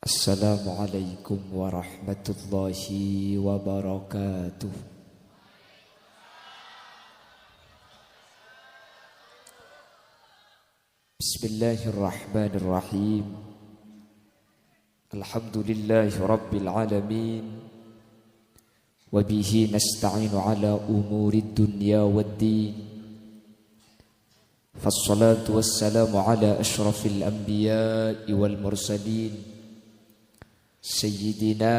Assalamualaikum warahmatullahi wabarakatuh. Bismillahirrahmanirrahim. Alhamdulillahi rabbil alamin. Wabihi nasta'inu ala umuri dunya waddin. Fassalatu wassalamu ala ashrafil anbiya'i wal mursalin Sayyidina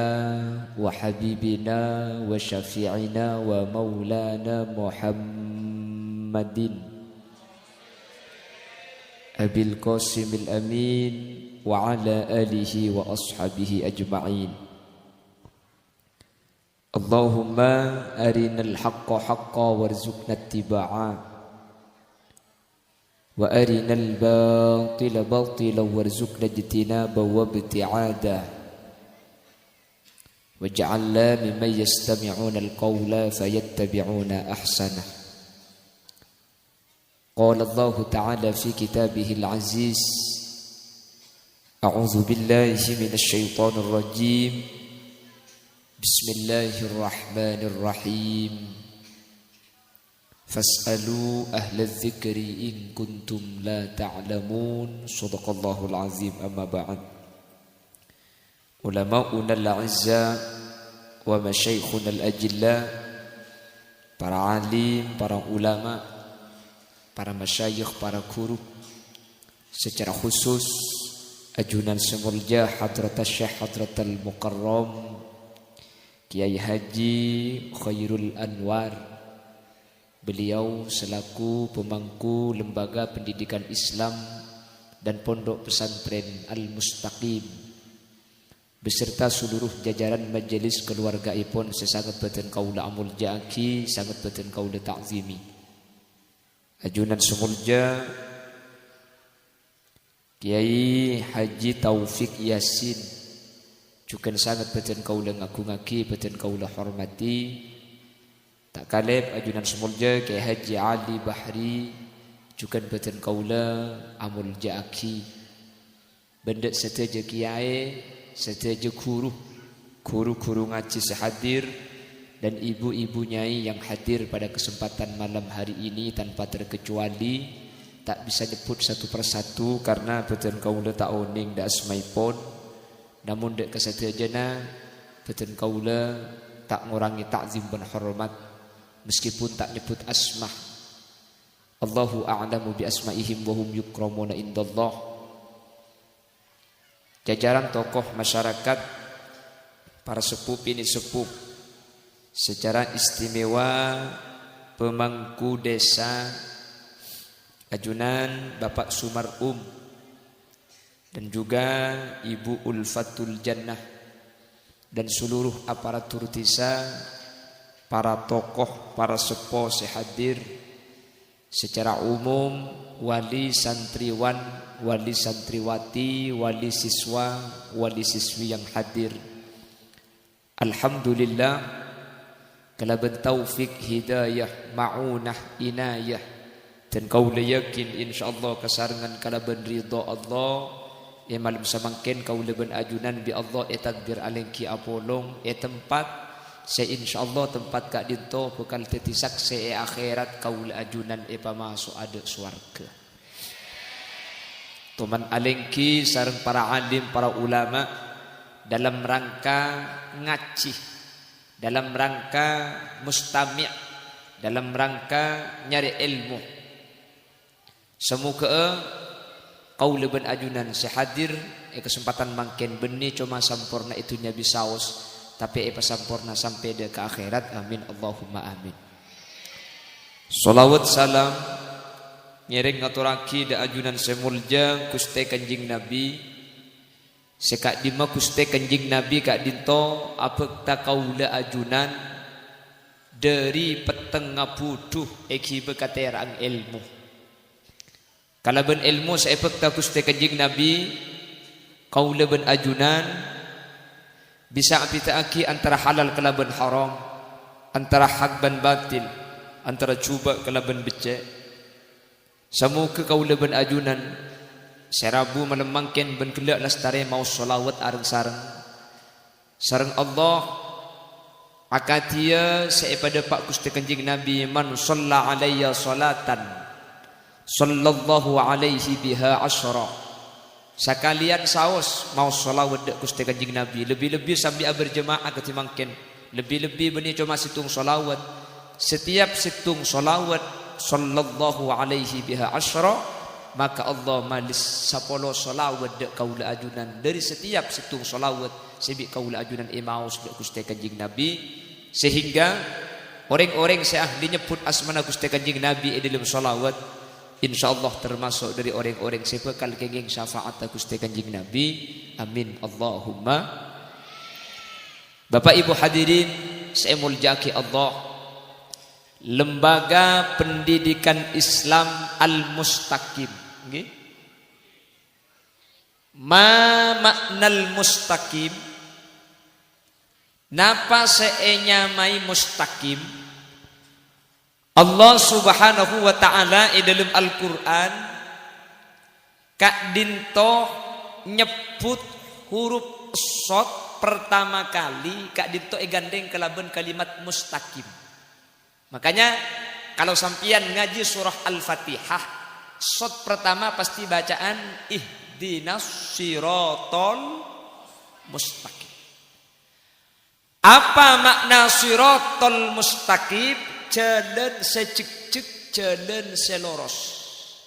wa habibina wa syafi'ina wa maulana Muhammadin Abil Qasimil Amin wa ala alihi wa ashabihi ajma'in. Allahumma arinal haqqa haqqa warzuqna ittiba'a wa arinal batila batila warzuqna ijtinaba wa ibti'ada. Waj'alna mimman yastami'una al-qawla fayattabi'una ahsanah. Qala Allah Ta'ala fi kitabihil aziz. A'udzu billahi minasy syaithanir rajim. Bismillahirrahmanirrahim. Fas'alu ahlal dzikri in kuntum la ta'lamun. Shadaqallahul azim. Amma ba'd. Ulama'una al-a'izza wa masyaikhuna al-ajilla, para alim, para ulama, para masyayikh, para guru, secara khusus ajunan semulja Hadrat Syekh Hadratul Mukarram Kiai Haji Khairul Anwar. Beliau selaku pemangku Lembaga Pendidikan Islam dan Pondok Pesantren Al-Mustaqim beserta seluruh jajaran majelis keluargaipun sesangat batin kaula amul jaki, sangat batin kaula ta'zimi. Ajunan semulja Kiai Haji Taufik Yasin juga sangat batin kaula ngagungake, batin kaula hormati. Tak kalep ajunan semulja Kiai Haji Ali Bahri juga batin kaula amul jaki. Benda seteja kiai, seteja guru ngaji sehadir, dan ibu-ibu nyai yang hadir pada kesempatan malam hari ini tanpa terkecuali. Tak bisa nyebut satu persatu karena betul kaula tak oning dak asmaipun. Namun dek kesetejana betul kaula tak ngurangi takzim dan hormat meskipun tak nyebut asma. Allahu a'lamu bi asmaihim wa hum yukramuna indallah. Jajaran tokoh masyarakat, para sepuh ini sepuh, secara istimewa pemangku desa ajunan Bapak Sumar dan juga Ibu Ulfatul Jannah dan seluruh aparatur desa, para tokoh, para sepuh sehadir secara umum, wali santriwan, wali santriwati, wali siswa, wali siswi yang hadir. Alhamdulillah, kalaban taufik, hidayah, ma'unah, inayah, dan kaula yakin insyaallah kasarengan kalaban ridha Allah malam samangken kaula ben ajunan bi Allah takdir alengki apolong tempat saya insyaallah tempat kak dinto bekal tetisak saya akhirat kaula ajunan pamasuk ada swarga. Tuman alengki sareng para alim, para ulama dalam rangka ngaji, dalam rangka mustami', dalam rangka nyari ilmu. Semoga kaula ben ajunan sehadir kesempatan mangken benih cuma sampurna itunya bisaos, tapi sampurna sampai ke akhirat. Amin Allahumma amin. Salawat salam nyering ngaturaki da ajunan semulja Gusti Kanjeng Nabi. Sekak dima Gusti Kanjeng Nabi kak dinto apekta kaula ajunan dari peteng ngabuduh eki bekaterang ilmu. Kalaban ilmu sa apekta Gusti Kanjeng Nabi kaula ben ajunan bisa apitaaki antara halal kalaban haram, antara hak dan batil, antara cuba kalaban becek. Samuka kaula ben ajunan serabu melemangkan ben kelak lestari mau solawat areng sareng Allah akatia sepada Pak Gusti Kanjeng Nabi man shalla alayya salatan sallallahu alaihi biha asyara. Sekalian saos mau solawat dek Gusti Kanjeng Nabi lebih-lebih sambil berjemaah ketimangken lebih-lebih benih cuma situng solawat setiap situng solawat sallallahu alaihi biha asyara maka Allah malis 10 solawat dek kaula ajunan dari setiap situng solawat sebi kaula ajunan imaus dek Gusti Kanjeng Nabi sehingga orang-orang seahli nyebut asmana Gusti Kanjeng Nabi dalam solawat insyaallah termasuk dari orang-orang sebekal kenging syafaat Gusti Kanjeng Nabi. Amin Allahumma. Bapak Ibu hadirin saya muljaki Allah, Lembaga Pendidikan Islam Al-Mustaqim nggih. Ma maknal mustaqim? Napa senyamai mustaqim? Allah Subhanahu wa taala dalam Al-Qur'an kak dinto nyebut huruf shad pertama kali kak dinto gandeng kelaban kalimat mustaqim. Makanya kalau sampian ngaji surah Al-Fatihah shad pertama pasti bacaan ihdinas siratal mustaqim. Apa makna siratal mustaqim? Jalan secek-cek, jalan seloros.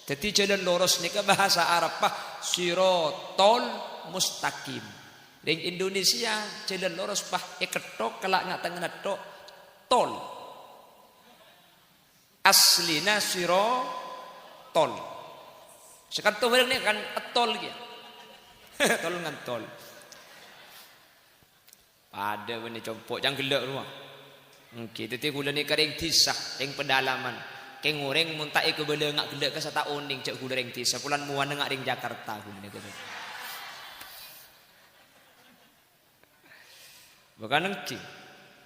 Jadi jalan loros ini ke bahasa Arab sirotol mustaqim. Di Indonesia jalan loros ketok kelak nggak tengah tok tol. Aslina sirotol. Sekarang tuh ini kan tol gitu. Tol ngan tol. Pada ini compok jangan gelak rumah. Oke, tetapi gula ni kering tisah, yang pedalaman, keng orang muntai ke bela ngak gelak ke sata oning cak gula ring tisah, pulan muan ngak ring Jakarta gula ni kata. Bukan nengki,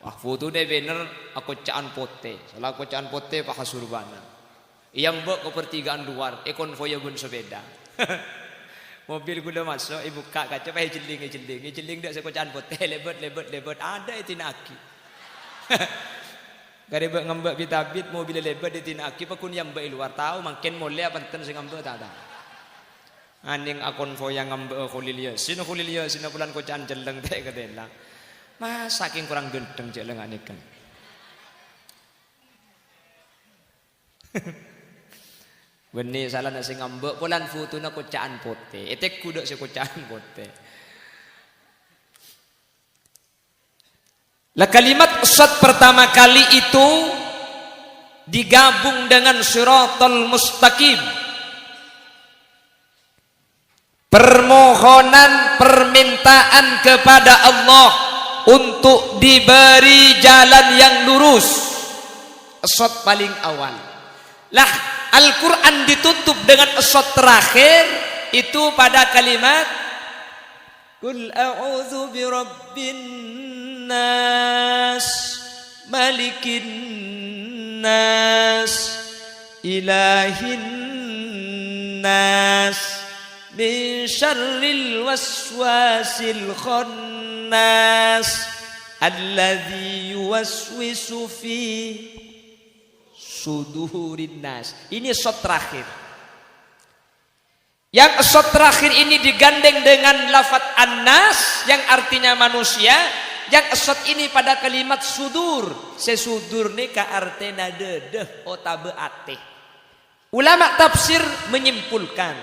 wah foto deh bener aku caan pote, salah aku caan pote pak Hasurbana, yang bek ke pertigaan luar, konvoy bun sepeda, mobil gula masuk, ibu kak kaca jeling dah saya caan pote, lebet, ada itu naki. Garibak ngambak bitabit mobil lebat di tinaki pakun yang baik luar tahu makin mulai panten sing ngambak tak ada. Aning akon foya ngambak khulilya sino bulan kocan jeleng teh kadela. Mas saking kurang gendeng cek lengan ikan. Beni salah nasi ngambak bulan futuna kocaan pote. Etek kuda si kocaan pote. Lah kalimat shad pertama kali itu digabung dengan siratal mustaqim. Permohonan permintaan kepada Allah untuk diberi jalan yang lurus. Shad paling awal. Lah Al-Quran ditutup dengan shad terakhir itu pada kalimat Qul a'udzu birabbin nas malikin nas ilahin nas min syarril waswasil khannas alladzi yuwaswisu fi sudurin nas. Ini shad terakhir. Yang shad terakhir ini digandeng dengan lafaz an-nas yang artinya manusia. Yang shad ini pada kalimat sudur. Sesudur ni ka artena dedeh otabe ateh. Ulama tafsir menyimpulkan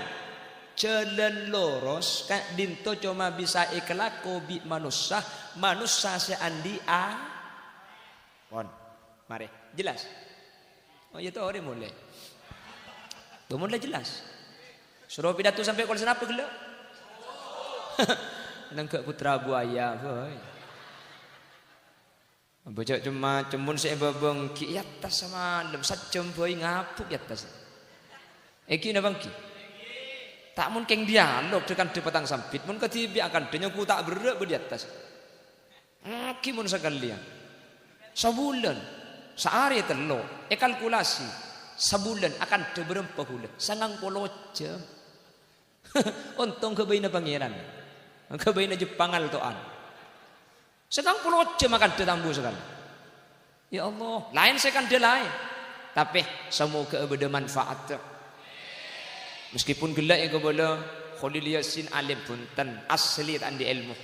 jalan loros kak dinto cuma bisa ikhlako bi manusia seandi a. Pon, mari jelas. Oh ya tu orang mulai. Tu mulai jelas. Suruh pidato sampai kalau senapa gelak. Nangkak putra buaya, boy. Baca cuma cemun saya babang ki atas sama lem sajam boy ngapuk atas. Eki na bangki. Tak mun keng dialog dengan depatang sampit mun ketibi akan denya ku tak berak di atas. Ki mun sekalian. Sebulan sehari telo kalkulasi sebulan akan berapa bulan 90 jam. Untung kebaina pangeran. Kebaina Jepangal toan. Sekarang pulau aja makan de tambu sekarang. Ya Allah, lain saya kan de lain. Tapi semoga bermanfaat. Meskipun gelak yang kebala Khalil Yasin alim punten asli tak di ilmu.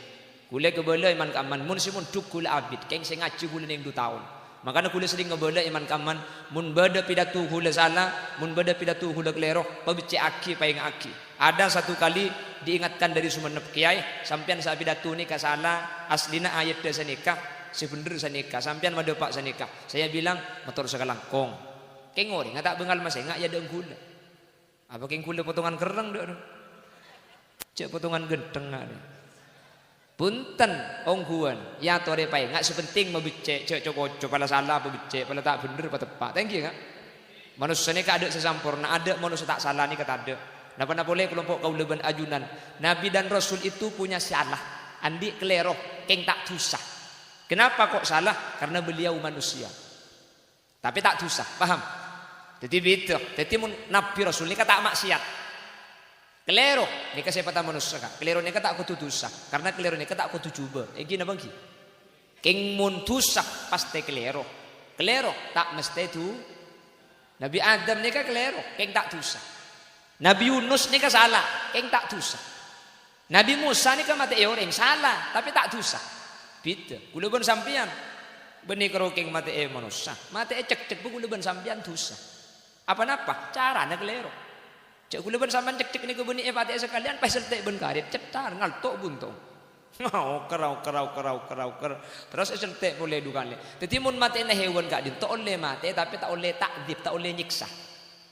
Kule kebala iman kaman mun simun duk kule abid keng sing ngaji kule ning 2 tahun. Makanya kule sering kebala iman kaman mun beda pidato kule salah, mun beda pidato kule kelero, pabicek aki paing aki. Ada satu kali diingatkan dari Sumenep Kiai, sampean sa pidato ni ka salah, aslina ayat da sanikah, sebener sanikah, sampean made pak sanikah. Saya bilang motor sekalangkong. Keng ori ngata bengal mas ngak ya deung kule. Apa keng kule potongan kereng dak. Cek potongan gendeng ada. Punten ongguan ya tore pai ngak sepenting mebecek cek coko pala salah apa becek pala tak bener apa tepat. Thank you kak. Manusia ni ka ada sesampurna, ada manusia tak salah ni kata ada. Napa boleh kelompok kauleban ajunan. Nabi dan Rasul itu punya salah. Andi keleroh keng tak tusah. Kenapa kok salah? Karena beliau manusia. Tapi tak tusah, paham? Jadi begitu. Jadi Nabi Rasul ni kata maksiat. Kelero ni ka sepata manusia ka. Kelero ni ka tak kudu dosa. Karena kelero ni ka tak kudu coba. Iki napa iki? Keng mun dosa pasti kelero. Kelero tak mesti tu. Nabi Adam ni ka kelero, keng tak dosa. Nabi Yunus ni ka salah, keng tak dosa. Nabi Musa ni ka mate orang salah, tapi tak dosa. Beda. Kula pun sampean benih karo keng mate manusia. Mate cek-cek bu kula pun sampean dosa. Apa-apa? Carane kelero. Cek kula ben sampean cek-cek niku benih pati sekalian pas sertek ben karet cetar ngaltok buntung. Kerau. Terus sertek boleh dukane. Dadi mun mate na hewan gak dinto oleh mate tapi tak oleh takdib, tak oleh nyiksa.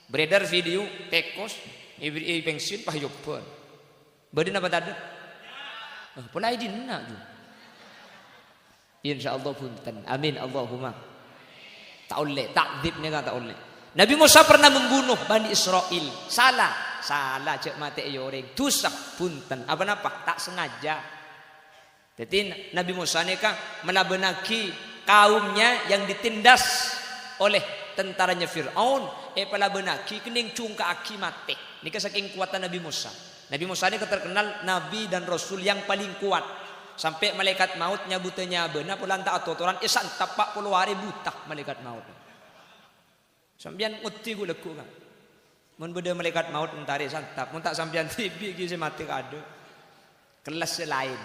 Beredar video tekos ibri pensiun pahyopon. Badin apa tadi? Pulai dinna ju. Insyaallah punten. Amin Allahumma. Tak oleh takdib ni tak oleh. Nabi Musa pernah membunuh Bani Israel. Salah cek mate yoreng. Dosa punten. Apa-apa tak sengaja. Jadi Nabi Musa ni kan melabenaki kaumnya yang ditindas oleh tentaranya Fir'aun. Pelabenaki kening cungka aki mate. Ini saking kuatan Nabi Musa. Nabi Musa ini terkenal Nabi dan Rasul yang paling kuat. Sampai malaikat maut nyabutnya benar pulang tak atotoran. Santap 40 hari buta malaikat maut. Sampian uti gue leku kan. Mun beda malaikat maut mentari santap. Mun tak sampian tibi gisi mati kado. Kelas lain.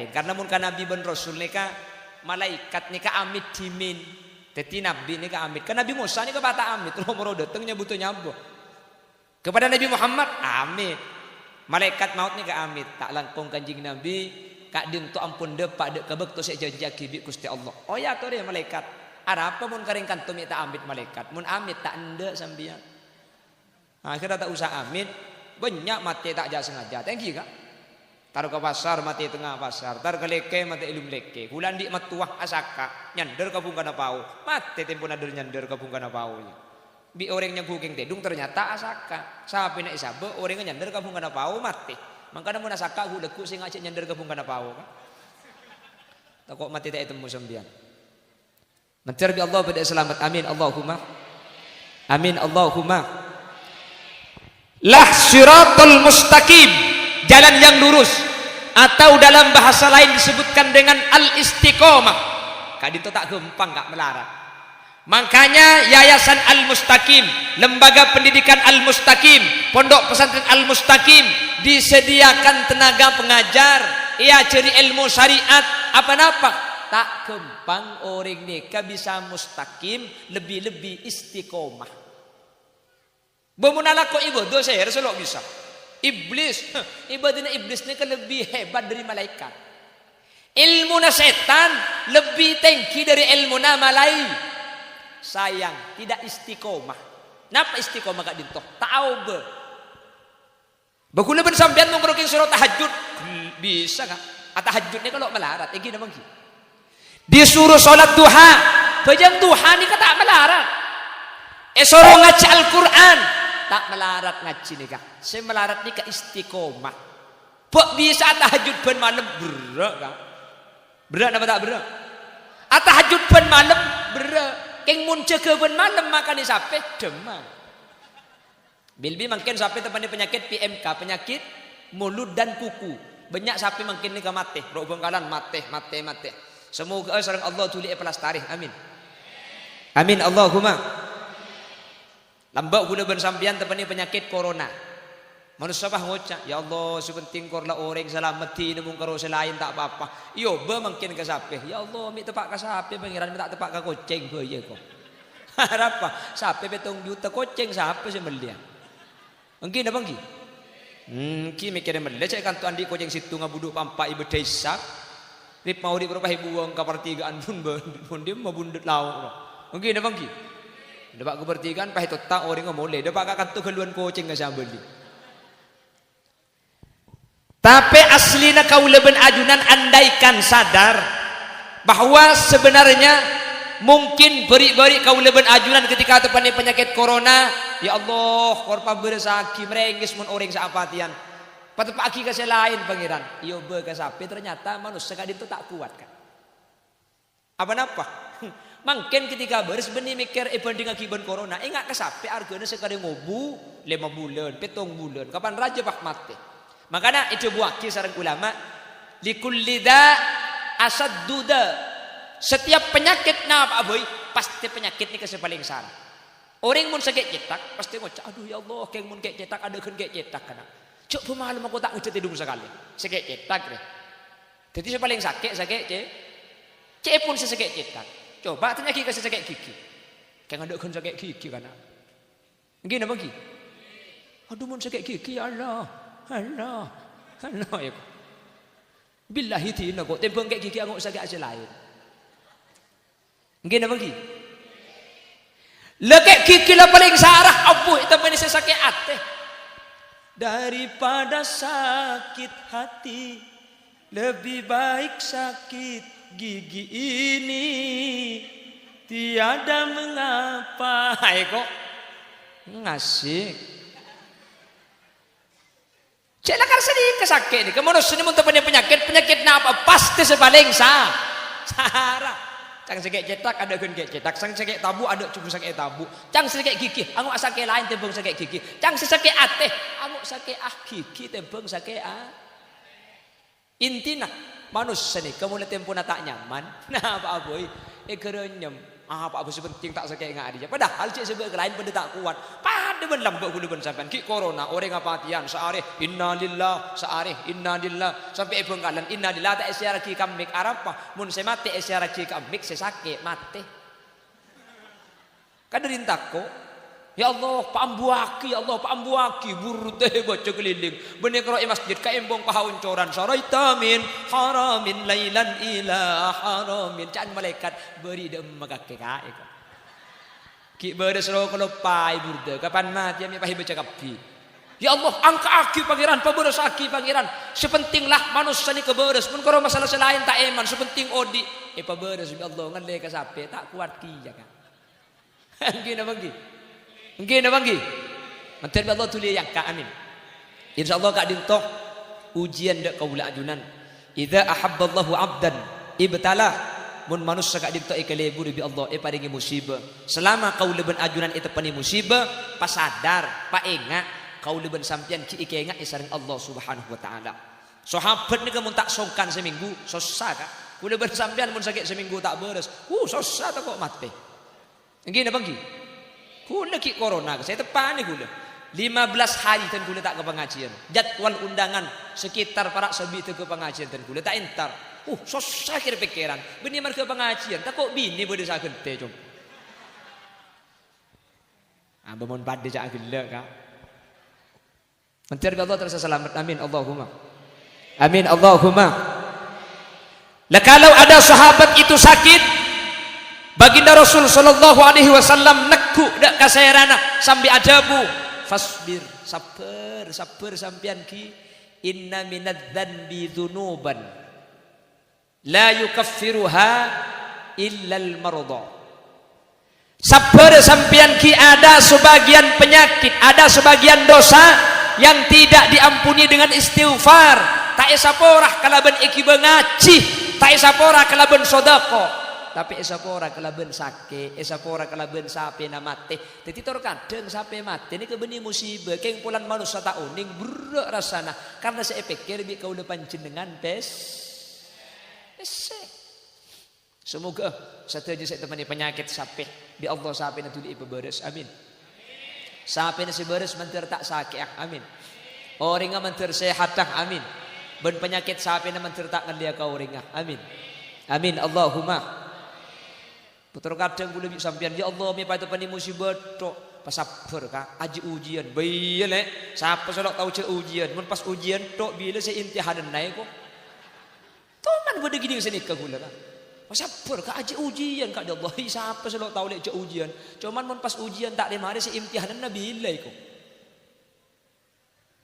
Karena mun kan Nabi ben Rasul ni ka malaikat ni ka amit dimin. Jadi Nabi ni ka amit. Kan Nabi Musa ni ka bata amit. Nomor dateng nyabuto nyabo. Kepada Nabi Muhammad amit. Malaikat maut ni ka amit. Tak langkong kanjing Nabi. Kak dinto ampun depak dek kebek to sek janji kibik Gusti Allah. Oh ya to dia malaikat. Apa mun karing kantum tak amit malaikat. Mun amit tak ende sambian. Akhirnya tak usah amit. Banyak mati tak jasa sengaja. Thank you kak. Taruh ke pasar mati tengah pasar. Taruh ke leke mati ilum leke. Kulan di matuah asaka. Nyander kabung kana pau. Mati tempo nader nyander kabung kana pau. Bi orangnya guking tedung ternyata asaka. Sapi nak isabe orangnya nyander kabung kana pau mati. Makanya mun asaka guleku sing ngajak nyander kabung kana pau. Tak kok mati tak temu sambian. Mencari Allah pada selamat. Amin Allahumma. Amin Allahumma. Lah siratul mustaqim, jalan yang lurus, atau dalam bahasa lain disebutkan dengan al-istiqomah. Kadito tak gampang gak melarat. Makanya Yayasan Al-Mustaqim, Lembaga Pendidikan Al-Mustaqim, Pondok Pesantren Al-Mustaqim disediakan tenaga pengajar, ia cari ilmu syariat apa-apa. Tak gampang orang neka bisa mustaqim lebih-lebih istiqomah. Bemunala kok ibadah saya selok bisa. Iblis, ibadahnya iblis neka lebih hebat dari malaikat. Ilmu na setan lebih tinggi dari ilmu na malai. Sayang, tidak istiqomah. Napa istiqomah gak dintoh? Tahu be. Bagula ben sampean mengkeroking surah tahajud bisa gak? Tahajud ni kalau melarat, iki namang ki. Disuruh sholat duha, bajang duha ni kata melarat. Suruh ngaji Al-Quran, tak melarat ngaji ni kak. Saya melarat ni ke istiqomah. Kok bisa tahajud ben malam berak kak? Berak apa tak berak? Tahajud ben malam berak. Keng mun jaga ben malam makan isape demam. Bilbi mungkin sampai tepani penyakit PMK, penyakit mulut dan kuku. Banyak sampai mungkin ni ke mati, robong kalan mati. Semoga sareng Allah tuli pelastari. Amin. Amin Allahumma. Lambak guna ben sampian tepani penyakit corona. Manusia bah ngocak, ya Allah sepenting korla orang selamati nemung karo selain tak apa-apa. Yo be mungkin ke sape. Ya Allah mi tepak ke sape pangeran mi tak tepak ke koceng be ye kok. Apa? Sape betong juta koceng sape semelia. Engki napa engki? Ki mikir mele cek kan tuan di koceng situ ngabuduk pampa ibu desa. Rip mau di berapa ibu wong kapertigaan pun dia mau bundut lauk. Engki napa engki? Depak kepertigaan pah itu tak orang ngomole. Depak kan tu keluan koceng ke sambeli. Tapi aslina kau leben ajunan andaikan sadar bahwa sebenarnya mungkin beri-beri kau leben ajunan ketika terpani penyakit corona. Ya Allah, korpa beresaki merengis mun orang saapatian. Patepaki ke lain pangeran. Yo be ke sapi ternyata manusia kadin itu tak kuat kan. Apa-apa? Mungkin ketika beres benih mikir banding akibat corona, enggak ke sapi argana sekali ngobu 5 bulan, 7 bulan. Kapan raja pak mati? Makanya itu buaki sareng ulama likulli da asadduda. Setiap penyakit na Pak Boy pasti penyakit ni kasih paling sarah. Orang mun sakit cetak pasti ngocak aduh ya Allah keng mun kek cetak ada kan kek cetak kana. Cuk pemalam aku tak ngejet hidung sekali. Sakit cetak deh. Jadi saya paling sakit ce pun sakit cetak. Coba tanya ki kasih sakit gigi. Keng ada kan sakit gigi kana. Nggih napa ki? Aduh mun sakit gigi ya Allah. Allah ya. Billahi tina kok tembang kayak gigi aku sakit aja lain. Nggih napa nggih? Lekek gigi lah paling sarah abuh itu manis sakit hati. Daripada sakit hati lebih baik sakit gigi ini. Tiada mengapa. Hai kok ngasih. Cek kan sedih kesakit ni. Kemudian sini untuk penyakit apa pasti sepaling sarah. Cang sakit cetak ada kan kayak cetak. Cang sakit tabu ada cuma sakit tabu. Cang sakit gigi, angguk sakit lain tembung sakit gigi. Cang sakit ate, angguk sakit gigi tembung sakit Intina manusia ni kemudian tempo nak tak nyaman. Nah apa boy? Kerenyem. Apa sepenting tak sakit ngak dia. Padahal cik sebab lain benda tak kuat. Pada ben lambak guna ben sampean ki corona orang apatian saareh innalillah saareh innalillah sampai bengkalan innalillah tak isyara ki kamik arapa mun saya mati isyara ki kamik saya sakit mati. Kadarin takko ya Allah pambuaki ya Allah pambuaki burute baca keliling benih karo masjid ka embong pahauncoran saraitamin haramin lailan ila haramin can malaikat beri dem magake kae kok ki beres ro kalau pai burde kapan mati ami pahi baca kapi ya Allah angka aki pangeran paberes aki pangeran sepentinglah manusia ni keberes mun karo masalah selain tak eman sepenting odi paberes ya Allah ngale ka sape tak kuat ki ya kan nggih napa nggih nggih napa nggih manten Allah tulis yang ka amin insyaallah kak dintoh ujian dak kaula ajunan idza ahabballahu abdan ibtalah mun manusia kak dintoh ikalebu bi Allah paringi musibah selama kaula ben ajunan itu pani musibah pas sadar pa ingat kaula ben sampean ki ingat sareng Allah Subhanahu wa taala sahabat ni mun tak songkan seminggu susah kak kula ben sampean mun sakit seminggu tak beres susah tak kok mati nggih napa nggih kula ki corona saya tepani kula 15 hari dan kula tak ke pengajian jadwal undangan sekitar para sabi ke pengajian dan kula tak entar susah kira pikiran bini mar ke pengajian tak kok bini bode sa gente cum mon pade cak gelek kak mentir Allah terus selamat amin Allahumma amin Allahumma lah kalau ada sahabat itu sakit baginda Rasul sallallahu alaihi wasallam neku dak kasayarana sambil adabu fasbir sabar sampean ki inna minadz dzanbi dzunuban la yukaffiruha illa al marada sabar sampean ki ada sebagian penyakit ada sebagian dosa yang tidak diampuni dengan istighfar tak isaporah kalaban iki bengaci tak isaporah kalaban sedekah tapi esapora kelaben sake, esapora kelaben sape na mate. Dadi kadang sape mate ini kebeni musibah, keng pulan manusia tak uning berak rasana karena saya pikir bi kau depan jenengan pes. Semoga satu aja saya temani penyakit sape bi Allah sape na tuli ibabares. Amin. Sape na si bares mentir tak sakit. Amin. Orang mentir sehat. Amin. Ben penyakit sape na mentir tak ngelia kau ringah. Amin. Amin Allahumma. Putra kadang kula bi sampean ya Allah mi patu pani musibah tok pasabar ka aji ujian bayi lek siapa solok tahu ce ujian mun pas ujian tok bila saya imtihanan naik kok toman bode gini sini ka kula ka pasabar ka aji ujian ka Allah siapa solok tahu lek ce ujian cuman mun pas ujian tak de mari saya imtihanan nabi ilai kok.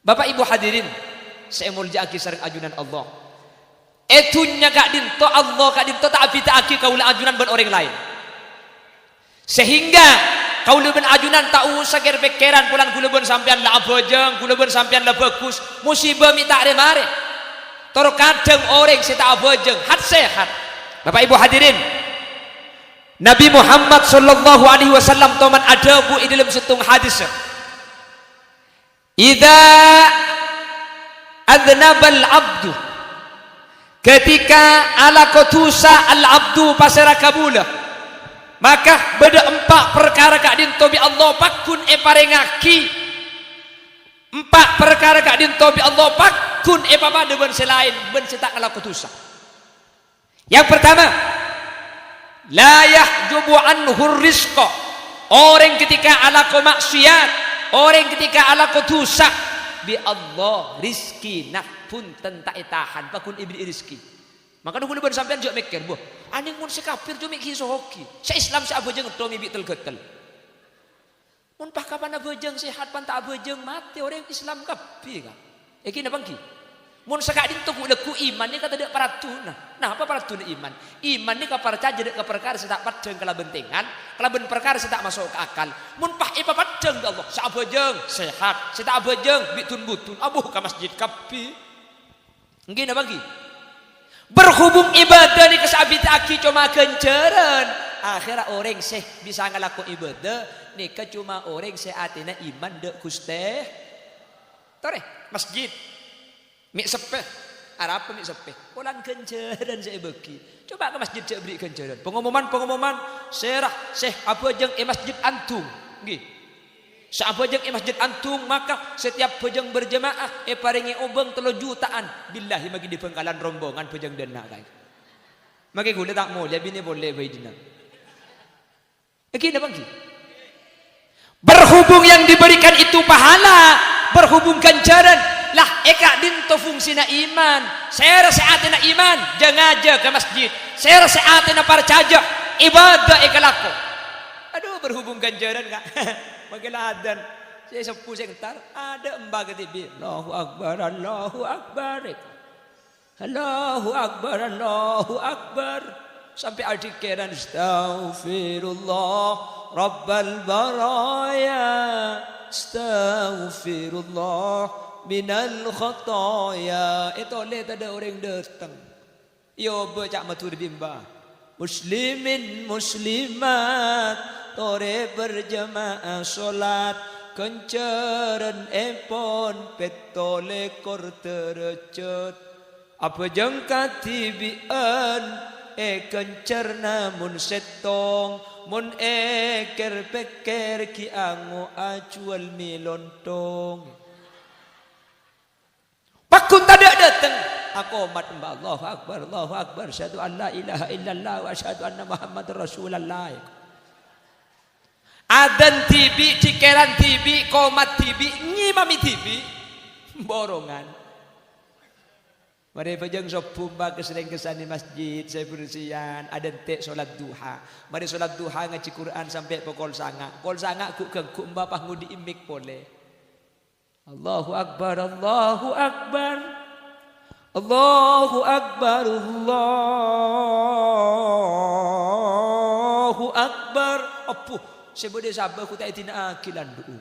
Bapak Ibu hadirin saya mulja aki sareng ajunan Allah etunya kak dinto Allah kak dinto tak abita aki kaula ajunan ben orang lain. Sehingga kau leben ajunan tak usah pikiran pulang kuleben sampean lah abojeng, kuleben sampean lah bagus, musibah minta remare. Tor kadang orang saya tak abojeng, hat sehat. Bapak Ibu hadirin, Nabi Muhammad sallallahu alaihi wasallam toman ada bu di dalam setung hadis. Idza adnabal abdu, ketika ala kotusa al abdu pasera kabula. Maka beda 4 perkara kak dintobi Allah pakun parengaki 4 perkara kak dintobi Allah pakun papa ben selain ben setak ala kutusa. Yang pertama la yahjubu anhu rizqa, orang ketika ala maksiat, orang ketika ala kutusa bi Allah rizki nak pun tenta itahan pakun ibni rizki. Maka dulu ben sampean jok mikir, boh, anjing mun sekafir jok mikir sohoki. Se Islam se abojeng to mi bitel getel. Mun pah kapan abojeng sehat pan tak abojeng mati orang Islam kapi ka. Iki na bangki. Mun sakak dinto ku leku iman ni kata dak paratuna. Nah, apa paratuna iman? Iman ni ka percaya dak ka perkara setak padeng kala bentengan, kala ben perkara setak masuk ke akal. Mun pah ipa padeng Allah, se abojeng sehat, setak abojeng bitun butun, abuh ka masjid kapi. Nggih na bangki. Berhubung ibadah ni kesabit aki cuma kenceran akhirat orang seh bisa ngelaku ibadah ni cuma orang seh atina iman dek kuste tore masjid mik sepeh arab mik sepeh pulang kenceran saya beki coba ke masjid saya beri kenceran pengumuman serah seh apa jeng masjid antum nggih siapa jeng masjid antum maka setiap pejeng berjemaah paringi obeng 3 jutaan billahi magi di pengkalan rombongan pejeng dena kai magi gula tak mau bini boleh baidina iki na bangki berhubung yang diberikan itu pahala berhubung ganjaran lah eka dinto fungsina iman saya rasa atina iman jangaja ke masjid saya rasa atina percaya ibadah eka laku aduh berhubung ganjaran kak Bagilah adan, saya sepuh saya kentar, ada embag tibi, Allahu Akbar, Allahu Akbar, Allahu Akbar, Allahu Akbar, sampai adikeran Astaghfirullah, Rabbal Baraya, Astaghfirullah, minal khataya. Itu lihat ada orang datang, yo baca matur bimba, muslimin muslimat. Tore berjamaah solat kencaran epon petole kor terecut apa jengkat tibian kencar namun setong mun ker peker ki ango acual milontong pakun tada dateng aku umat mbak Allahu Akbar syahadu an la ilaha illallah wa syahadu anna Muhammadar Rasulullah. Adan tibi, cikeran tibi, komat tibi, ngimami tibi, borongan. Mari pejeng sopumba kesering kesani masjid, saya bersian, adan tek solat duha. Mari solat duha ngaji Quran sampai pukul sanga. Pukul sanga ku kengku mbapah ngudi imik boleh. Allahu Akbar, Allahu Akbar, Allahu Akbar, Allahu Akbar. Apuh. Saya boleh sabar aku tak itina akilan dulu.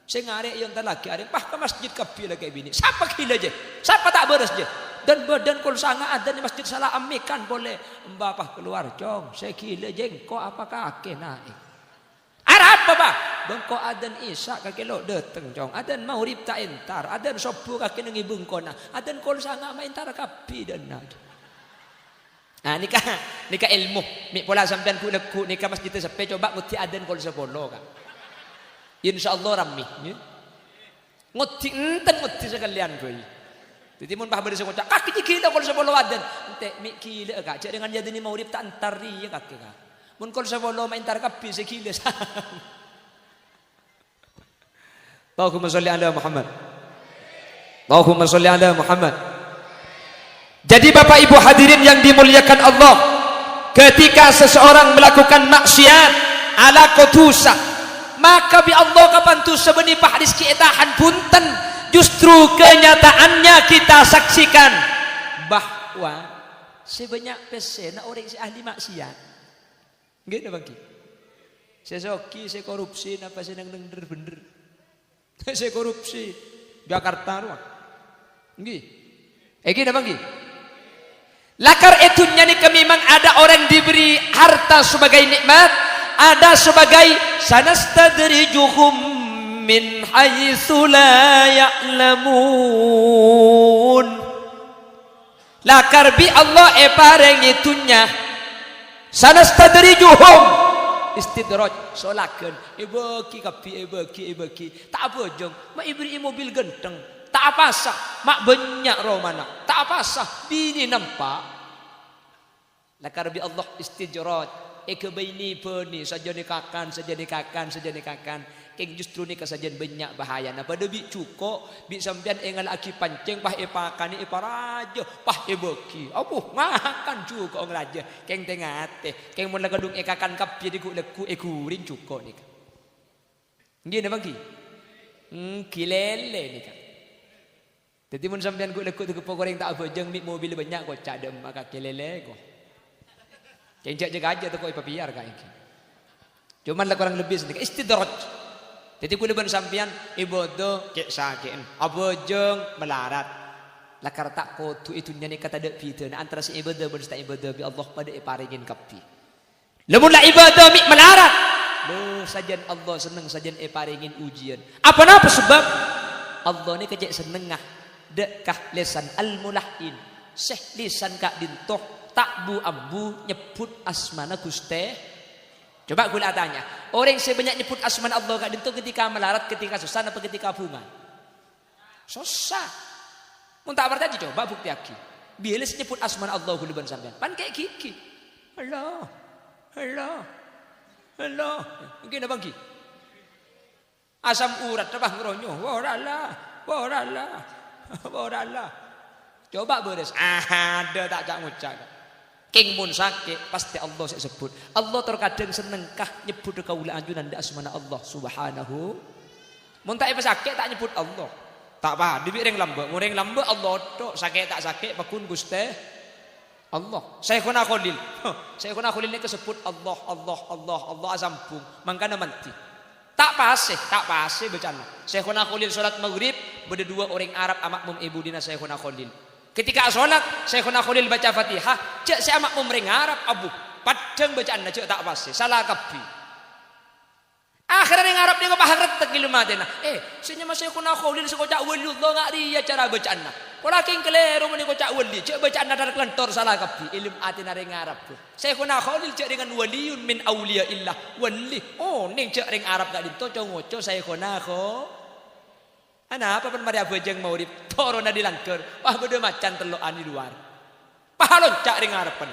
Saya ngarek yang tak lagi ada pah ke masjid kapi lagi bini. Siapa kila je? Siapa tak beres je? Dan badan kul sanga adan di masjid salah amikan boleh. Mbapah keluar jong. Saya gila jengko apa kaki naik. Arab apa? Bengko adan isya kaki lo dateng jong. Adan maghrib tak entar. Adan sobu kaki nengi bengkona. Adan kul sanga ma entar kapi dan nak. Nah nikah ilmu. Mik pola sampean ku leku nikah masjid sepe coba nguti adan kul sebolo kan. Insyaallah rammi. Nguti enten nguti sekalian boy. Jadi mun bah beres ngocak kaki gila kalau sebolo adan. Ente mik gila kak. Cak dengan jadi ni maurib tak antar dia kaki kak. Mun kalau sebolo main tar kapi segila. Allahumma sholli ala Muhammad. Allahumma sholli ala Muhammad. Jadi Bapak Ibu hadirin yang dimuliakan Allah, ketika seseorang melakukan maksiat ala kotusa, maka bi Allah kapan tu sebeni pak rizki etahan punten. Justru kenyataannya kita saksikan bahwa sebanyak persen orang si ahli maksiat. Gitu bang ki. Saya soki, saya korupsi, napa saya nang bener. Saya korupsi Jakarta ruang. Nggih. Gini bang ki. Lakar etunya ni memang ada orang diberi harta sebagai nikmat, ada sebagai sanastadrijuhum min haitsu la ya'lamun. Lakar bi Allah pareng itunya sanastadrijuhum istidraj solakeun ebeki kapi ebeki tak apa jong mak ibri mobil genteng tak apa sah mak banyak romana tak apa sah bini nampak. Lakar bi Allah istidraj kebaini peni saja nikakan keng justru ni kasajan banyak bahaya na pada bi cuko bi sampean engal aki pancing pah epakani eparaja pah ebeki abuh makan cuko ngeraja keng tengate keng mun lagadung ekakan kap jadi ku leku ekuring cuko ni nggih na bangki kilele ni kan jadi mun sampean ku leku tu goreng tak abojeng mi mobil banyak kok cak dem maka kilele ko keng jaga aja tu ko ipapiar ka iki cuman lah kurang lebih sedikit istidraj. Jadi kuliban sampian ibodo kek saken abojeng melarat lakar tak kotu itu nyani kata dek piteun antara si ibodo bersta ibodo bi Allah pada paringin kapi lamun la ibodo mi melarat lo sajan Allah seneng sajan paringin ujian apa napa sebab Allah ni kejek senengah dekkah lisan al mulahin seh lisan kak dintoh tak bu ambu nyebut asmana Guste. Coba gula tanya, orang sebanyak nyebut asman Allah kak dintu ketika melarat, ketika susah, apa ketika bunga? Susah. Mun tak berarti coba bukti aki. Bila nyebut asman Allah kuliban sampean, pan kayak gigi. Allah. Mungkin abang ki. Asam urat tabah ngeronyo. Warallah. Coba beres. Ada tak cak ngucap. King mun sakit pasti Allah saya sebut. Allah terkadang senengkah nyebut kaula anjunan da asmana Allah subhanahu. Mun tak sakit tak nyebut Allah. Tak apa, dibiring lambe, mureng lambe Allah tok sakit tak sakit pakun Guste Allah. Syekhuna Khalil. Syekhuna Khalil ni kesebut Allah azampung. Mangkana manti. Tak pasih bacana. Syekhuna Khalil salat maghrib berdua orang Arab amakmum ibu dina Syekhuna Khalil. Ketika sholat, Syekhuna Khalil baca Fatihah, cek saya amak memering Arab abu, padang bacaan cek tak pasti, salah kapi. Akhirnya yang Arab dia ngapa retek ilmu matena. Senya mas Syekhuna Khalil sekocak wali Allah ngak dia cara bacaan. Pola king keliru meni kocak wali, cek bacaan dar kelentor salah kapi. Ilmu atina ring Arab tu. Syekhuna Khalil cek dengan waliun min auliya illah wali. Oh ning cek ring Arab gak dinto ngoco Syekhuna Khalil. Ana apa pun mari abojeng maurib torona dilangker wah beda macan telokan di luar pahalon cak ring ngarepen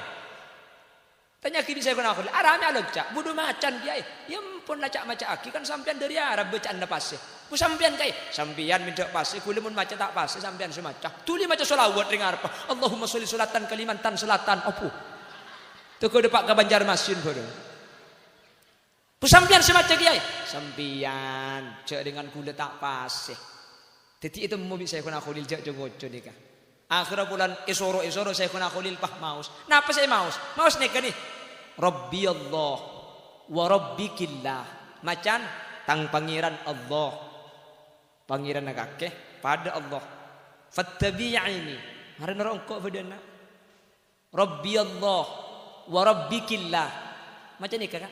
tanya kini saya kena khul arame alocak bodo macan kiai ya ampun lah cak maca aki kan sampean dari Arab bacaan da pasih ku sampean kai sampean minta pasih kula mun maca tak pasih sampean semaca tuli maca selawat ring ngarepen Allahumma sholli sholatan Kalimantan Selatan opo tu ko depak ka Banjarmasin bodo ku sampean semaca kiai sampean cek dengan kula tak pasih. Jadi itu mau bisa Syekhuna Khalil jak jongojo nikah. Akhirnya bulan isoro Syekhuna Khalil pah maus. Napa saya maus? Maus nikah nih. Rabbi Allah wa rabbikillah. Macan tang pangeran Allah. Pangeran kakek pada Allah. Fattabi'ini. Hari nerongkok bedana. Rabbi Allah wa rabbikillah. Macam ni kakak.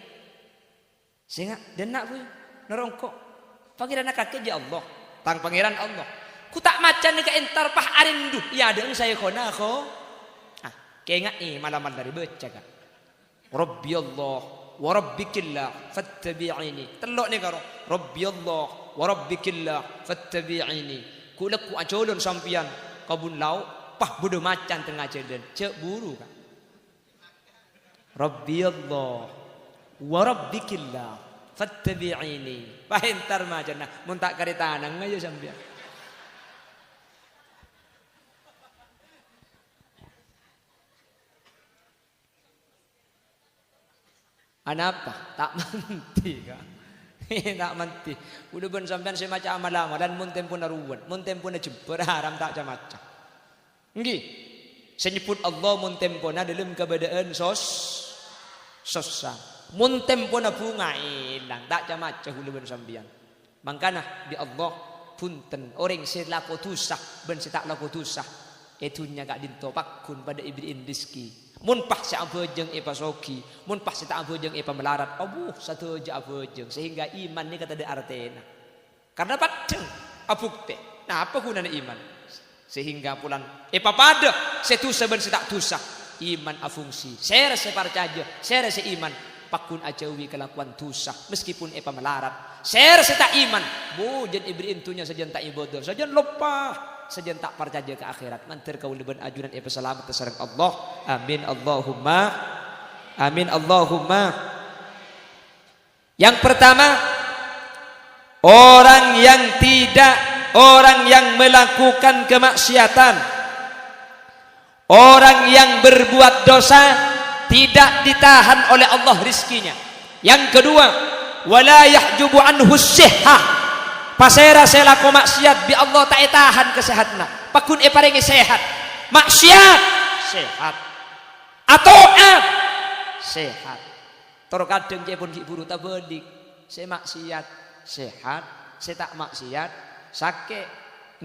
Sehingga denak pun nerongkok. Pangeran kakek je Allah. Tang pangeran Allah. Ku tak macan ni ka entar pah arindu. Ya ada saya kona ko. Kaya ni malaman dari baca kak. Rabbi Allah wa rabbikillah fattabi'ini. Telok ni karo. Rabbi Allah wa rabbikillah fattabi'ini. Ku leku acolon sampian kabun lau pah bodoh macan tengah jalan. Cek buru kak. Rabbi Allah wa rabbikillah fattabi'ini. Pah entar macan nah mun tak kari tanang aja sampian. Anapa? Tak menti kak. Tak menti. Udah ben sampean saya macam amal-amal dan mun tempo naruan, mun tempo na jemper haram tak macam. Nggih. Saya nyebut Allah mun tempo na dalam keadaan sosa. Mun tempo na bunga ilang tak macam udah ben sampean. Mangkana di Allah punten orang saya laku tusah ben saya tak laku tusah. Itunya gak dintopak kun pada ibriin rizki. Mun pah si abejeng epa soki, mun pah si tak abejeng epa melarat. Abuh satu aja abejeng sehingga iman ni kata de artena. Karena padeng abukte. Nah apa gunanya iman? Sehingga pulan epa pada setu seben setak tusah iman afungsi. Saya rasa percaya, saya rasa iman. Pakun ajawi kelakuan tusah meskipun epa melarat. Saya rasa tak iman. Bu jen ibriin tunya saja tak ibadah, saja lupa. Saja tak percaya ke akhirat mantir kau leban ajunan epa selamat terserang Allah. Amin Allahumma. Amin Allahumma. Yang pertama, orang yang melakukan kemaksiatan, orang yang berbuat dosa tidak ditahan oleh Allah rizkinya. Yang kedua, wala yahjubu anhu sihhah. Pasera sela ko maksiat bi Allah tak tahan kesehatna. Pakun paringi sehat. Maksiat sehat. Atoat sehat. Toro kadang je pun buru ta bedik. Se maksiat sehat, se tak maksiat sakit.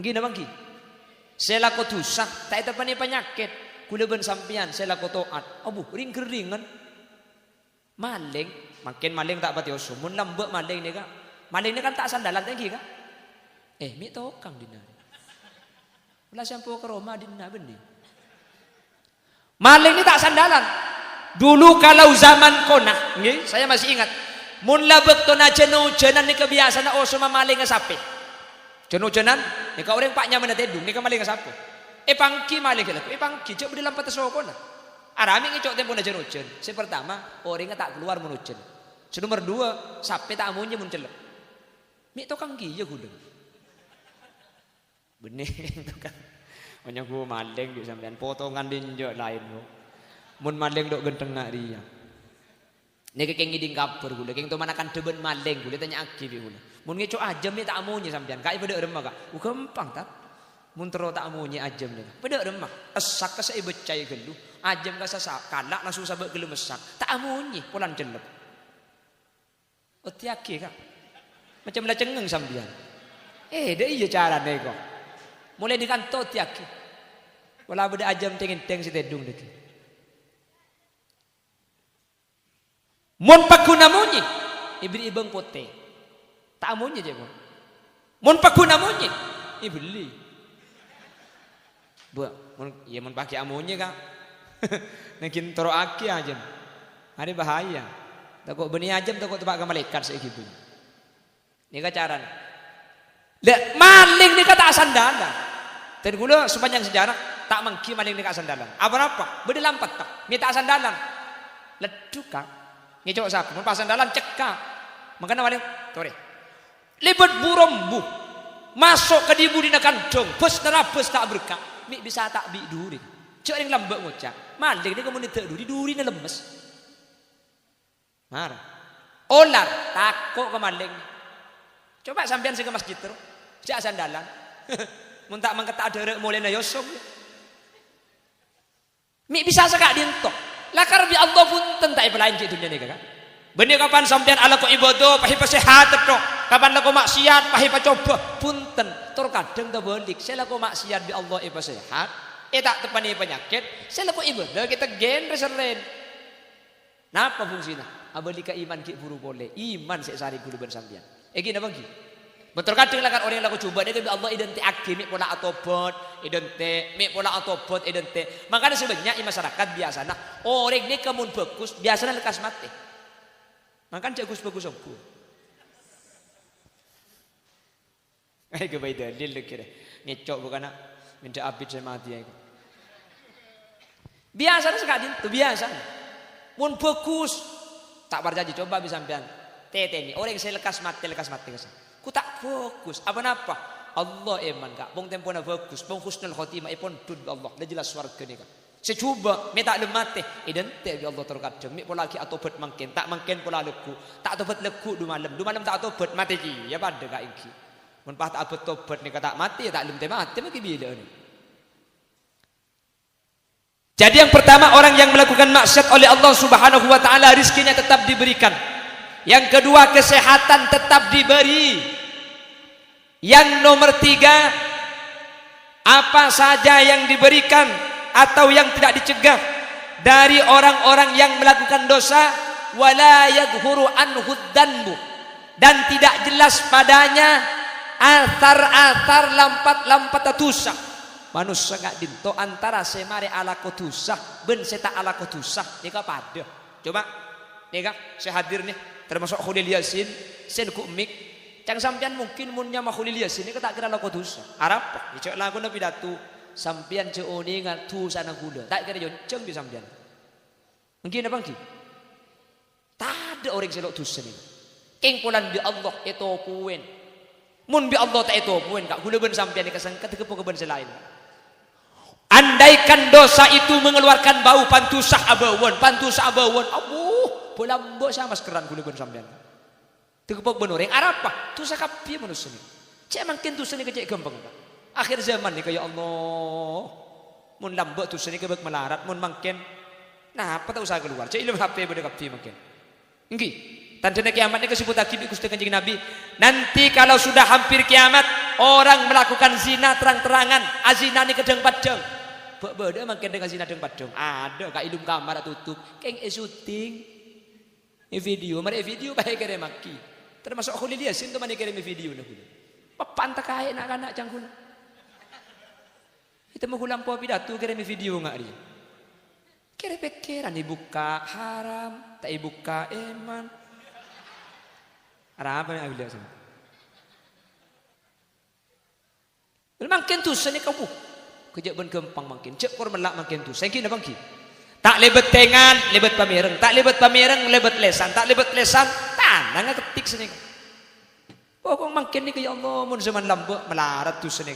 Nggih napa nggih? Sela ko dosa tak tepani penyakit. Kula ben sampean sela ko taat. Abuh ring keringan. Maling, makin maling tak pati usum. Mun lambek maling ni kak. Maling ni kan tak sandalan tinggi kan? Mi tokang dina. Ulah sampo ke Roma dina benih. Maling ni tak sandalan. Dulu kalau zaman kona, nggih, saya masih ingat. Mun labek to na jeno-jenan ni kebiasaan na oso mamaling sapi. Jeno-jenan, ni ka orang paknya mana tedung, ni ka maling sapi. Pangki maling kelak. Pangki cok di lampat soko na. Arami ngicok tempo na jeno-jen. Si pertama, orang tak keluar menujen. Si nomor dua, sapi tak amunnya mun celek. Mi tokang giya gulung. Benih tokang. Banyak gua maling di sampean potongan dinjok lain gua. Mun maling dok genteng ngak dia. Nek keng ngiding kapur gula, keng to manakan deben maling gula tanya aki bi gula. Mun ngecok ajem mi tak amunnya sampean. Kai pada remah kak. Gampang tak? Mun tero tak amunnya ajem ni. Pada remah. Esak ka sai becai gelu. Ajem ka sa kalak langsung sabek gelu mesak. Tak amunnya pulan celep. Otiaki kak. Macam lah cengeng sambian. Dah iya cara deh kok. Mulai di kantor tiaki. Walau beda ajam teng si tedung dek. Mun pakuna munyi, ibri ibang pote. Tak munyi je mon. Mun pakuna munyi, ibeli. Buat, mun pakai amunyi kak. Nekin toro aki ajam. Ada bahaya. Takut benih ajam takut tebak ke malaikat segitu. Ini cara. Lek maling ni kata sandalan. Dan gula sepanjang sejarah tak mengki maling ni kata sandalan. Apa-apa? Beda lampat tak. Minta sandalan. Leduk kak. Ngecok sapu. Mun pas sandalan cekak. Makanya maling. Tore. Libet burombu. Masuk ke dibu di kantong. Bus nerabus tak berkah. Mi bisa tak bi duri. Cek yang lambak ngocak. Maling ni kemudian tak duri ni lemes. Marah. Olar takut ke maling. Coba sampean sing ke masjid terus. Jak sandalan. Mun tak mangket ada mulai na yosok. Mi bisa sekak dientok. Lah karbi Allah pun tentai pelain di dunia ni kakak. Benih kapan sampean ala ko ibadah pahi sehat tok. Kapan lako maksiat pahi coba punten. Tur kadang ta balik. Saya lako maksiat bi Allah sehat. tak tepani penyakit, saya laku ibadah kita genre seren. Napa fungsinya? Abalika iman ki buru boleh. Iman saya sari gulu ben sampean. Gini bagi. Betul kadang lah kan orang yang laku coba dia kan Allah identik akimi pola atobot, identik mi pola atobot, identik. Makanya sebenarnya di masyarakat biasa nah orang ini kemun bagus biasanya lekas mati. Makanya bagus aku. Kebaik dalil kira. Ngecok bukan nak minta abid saya mati aku. Biasanya sekali itu biasa. Mun bagus tak berjanji coba bisa sampean. Tete ini orang yang saya lekas mati kesan. Ku tak fokus. Apa? Allah eman kak. Bong tempona fokus. Bong husnul khotimah ipon dud Allah. Dah jelas warga ni kak. Saya cuba. Mi tak lemate. Identik Allah terkadang. Mi pola lagi atobat mangkin. Tak mangkin pola leku. Tak atobat leku du malam. Du malam tak atobat mati ji. Ya pada kak iki. Mun pas tak atobat ni kata mati. Tak lem mati. Maki bila ni. Jadi yang pertama orang yang melakukan maksiat oleh Allah Subhanahu wa taala rizkinya tetap diberikan. Yang kedua kesehatan tetap diberi. Yang nomor 3 apa saja yang diberikan atau yang tidak dicegah dari orang-orang yang melakukan dosa wala yadhuru anhu dzanbu dan tidak jelas padanya athar-athar lampat-lampat dosa. Manusia gak dinto antara semare ala kotusah ben seta ala kotusah nika pada. Coba nika saya hadir nih termasuk Khulil Yasin sen ku mik cang sampean mungkin munnya mah Khulil Yasin nika tak kira ala kotusah. Arab dicek lagu na pidato sampean ceoni ngatu sana gula tak kira jonceng di sampean. Mungkin apa ki? Tak ada orang selok dosa ni. Keng pulan bi Allah itu kuen. Mun bi Allah tak itu kuen kak gula ben sampean ni kesangka teu ke ben selain. Andaikan dosa itu mengeluarkan bau pantusah abawon, abuh, bolambok sama maskeran gula sampean. Tegepok bener yang arapa, tuh sakapi manusia ni. Cek makin tuh seni kecek gampang. Akhir zaman ni kayak Allah, mun lambok tuh seni kebek melarat, mun makin, nah apa tak usah keluar. Cek ilmu HP pada kapi makin. Engki, tanda kiamat ni kesebut akib Gusti Kanjeng Nabi. Nanti kalau sudah hampir kiamat, orang melakukan zina terang-terangan, azina ni kedeng-padeng. Beda makin dengan zina deng padeng. Ada kak ilum kamar tutup. Keng syuting. Video, mari video baik kere maki. Termasuk Khulil Yasin tu mari kere video nak gula. Papan tak kaya nak anak cangkul. Kita mau gulam po pidato kere video ngak dia. Kere pikiran dibuka haram, tak dibuka eman. Haram apa yang bilang sama? Makin tu seni kamu. Kejak ben gempang makin cek kor melak makin tu saya kira bangki tak lebet tengan lebet pamereng tak lebet pamereng lebet lesan tak lebet lesan tanang ketik sini pokok makin ni ke ya Allah mun zaman lambok melarat tu sini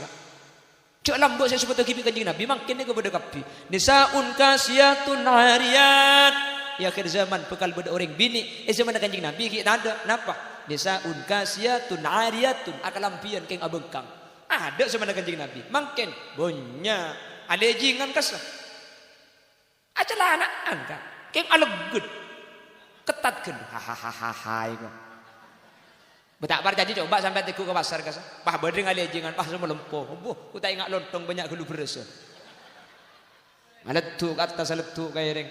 cek lambok saya sebut lagi Kanjeng Nabi makin ni kepada kapi nisaun kasiyatun hariyat ya akhir zaman bekal beda orang bini zaman Kanjeng Nabi kita ada napa nisaun kasiyatun hariyatun akalampian keng abengkang ada sebenarnya Kanjeng Nabi makin bonya ada jingan kasah acalah anak angka keng alegut ketat gen hahaha itu betak par jadi coba sampai teku ke pasar kasah pah bedeng ale jingan pah semua lempoh buh ku tak ingat lontong banyak gelu beres maletu atas letu kaireng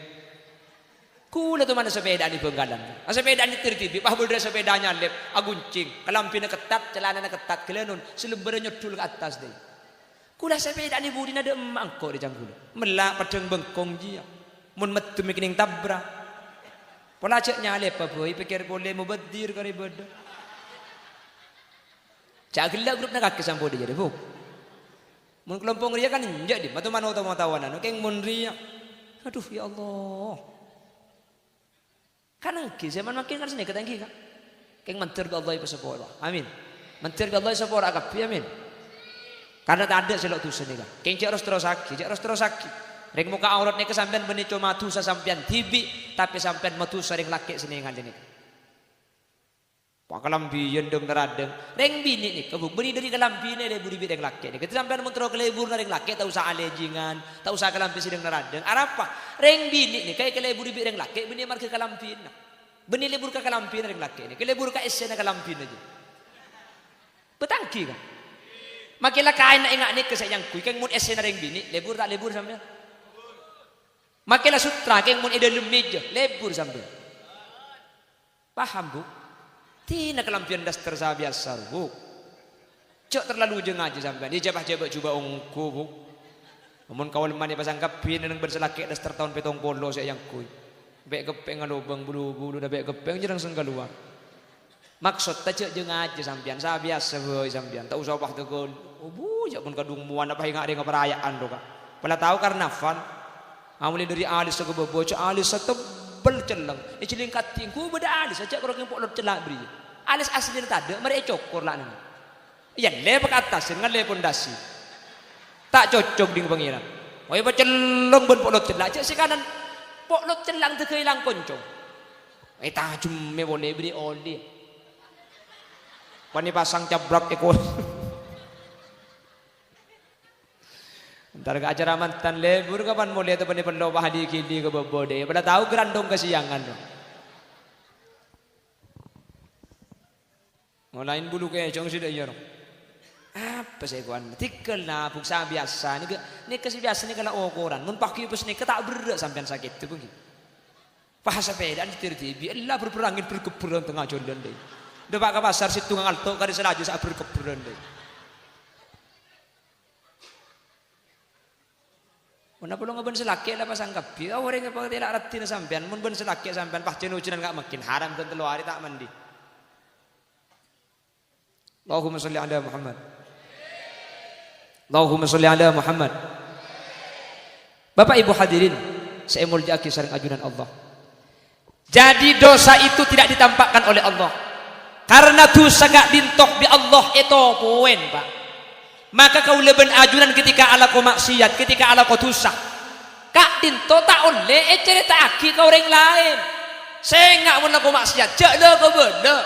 kula tu mana sepeda ni Benggalan. Sepeda ni tertibi, pah bodre sepedanya lep, aguncing, kelampina ketat, celananya ketat, kelenun, selembarnya nyedul ke atas deh. Kula sepeda ni budi nada mangkok di janggul. Melak padang bengkong dia. Mun metu mikining tabra. Pola ceknya lep apa boy, pikir boleh mubadir kari beda. Cak gelak grup nak kaki sampo dia jadi bu. Mun kelompok ria kan injak di, matu mana utama tawanan, keng mun ria. Aduh ya Allah. Kan engki zaman makin kan sini ketengki kan. Keng mentir bi Allah sepora. Amin. Mentir bi Allah sepora kapi amin. Karena tak ada selok tu sini kan. Keng cek terus aki. Reng muka aurat ni kesampean beni cuma tu sampean tibi tapi sampean metu sering laki sini kan jenik. Pakalambi yendeng teradeng. Reng bini ni kebuk beri dari kalambi ni budi bideng laki ni. Kita sampean mentro kelebur nareng laki tak usah alejingan, tak usah kalambi sideng teradeng. Arapa? Reng bini ni kayak kelebur bideng laki bini mar ke kalambi na. Beni lebur ke kalambi nareng laki ni. Kelebur ke esen kalambi aja. Betangki kan. Makilah kain nak ingat ni kesayang kui keng mun esen ring bini lebur tak lebur sampai. Makilah sutra keng mun ide meja lebur sampai. Paham bu? Tina kelampian daster sa biasa bu. Cok terlalu jeng aja sampai. Dia jabah-jabah coba ongko bu. Mun kawal mani pasang kapin nang berselakek daster tahun petong polo saya yang kui. Bek kepeng lubang bulu-bulu dah bek kepeng jarang seng keluar. Maksud tak cek jeng aja sampean sa biasa boy sampean tak usah bah tegol. Oh bu jak pun kadung muan apa ingat dengan perayaan do kak. Pala tahu karnaval. Mulai dari alis ke bebo cek alis setebel celeng. Ciling kating ku beda alis cek korang empok lot celak beri. Alis asli tak ada mereka cokor lah ni. Ya le pak atas dengan le pondasi. Tak cocok dengan pengiran. Oh ya celeng ben pok lot celak cek sekanan pok lot celang tu kehilang koncong. Tajam me boleh beri oli. Pani pasang cabrak ekor. Ntar ke acara mantan lebur kapan mulai tu pani perlu bahadi kini ke bebode. Pada tahu gerandong kesiangan. Ngolain bulu ke jong sudah iya. Apa sih kawan? Tikel na buksa biasa ni kasi biasa ni kalau ukuran. Mun pakai pas ni ketak berat sampean sakit tu begitu. Bahasa sepeda ni tertibi. Allah berperangin berkeburan tengah jalan deh. Depak ke pasar situ ngalto kali selaju sak berkeburan deh. Mana perlu ngeben selaki lah pasang kapi. Orang apa tidak rati na sampean. Mun ben selaki sampean pah jenuh-jenuh enggak makin haram dan telu hari tak mandi. Allahumma sholli ala Muhammad. Allahumma sholli ala Muhammad. Bapak Ibu hadirin, saya mulyaki sareng ajunan Allah. Jadi dosa itu tidak ditampakkan oleh Allah. Karena dosa gak dintok di Allah itu poin pak. Maka kau leben ajunan ketika ala kau maksiat, ketika ala kau dosa. Kak dintok tak oleh cerita aki kau orang lain. Saya nggak mau kau maksiat, cek le kau benda.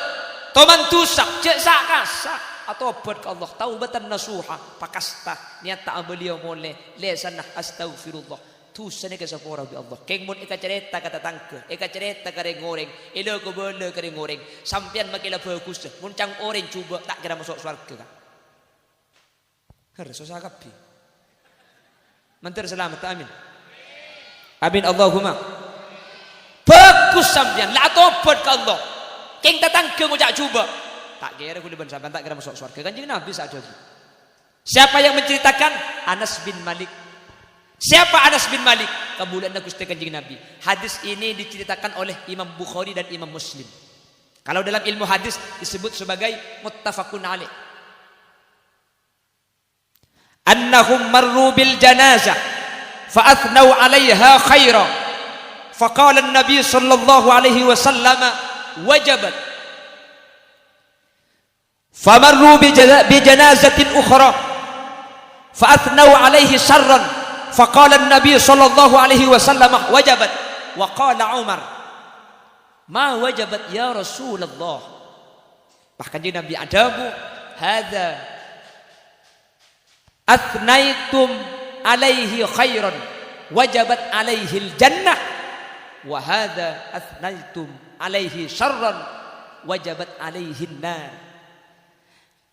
Toman dosa, cek sak kasak. Atau buat ke Allah taubatan nasuha pakasta niat tak beliau boleh lesanah astaghfirullah. Tusa ni kesapora bi Allah. Keng mun ika cerita kata tangke, ika cerita kare goreng, elo ko bele kare goreng. Sampean makila fokus. Mun cang orang cuba tak kira masuk surga. Har susah kapi. Mentar selamat amin. Amin Allahumma. Fokus sampean la tobat ke Allah. Keng tatangke ngojak cuba. Tak kira ku liban sampean tak kira masuk surga. Kanjeng Nabi saja. Siapa yang menceritakan? Anas bin Malik. Siapa Anas bin Malik? Kemuliaan Gusti Kanjeng Nabi. Hadis ini diceritakan oleh Imam Bukhari dan Imam Muslim. Kalau dalam ilmu hadis disebut sebagai muttafaqun alaih. Annahum marru bil janazah fa athnau 'alaiha khaira. Faqala an-nabi sallallahu alaihi wasallam wajabat. Famarru bi janazatin ukhra fa athnau 'alaihi sharran. فقال النبي صلى الله عليه وسلم وجبت وقال عمر ما وجبت يا رسول الله. Bahkan dia Nabi adabu hadza athnaitum alaihi khairan wajabat alaihi aljannah wa hadza athnaitum alaihi syarran wajabat alaihi an-nar.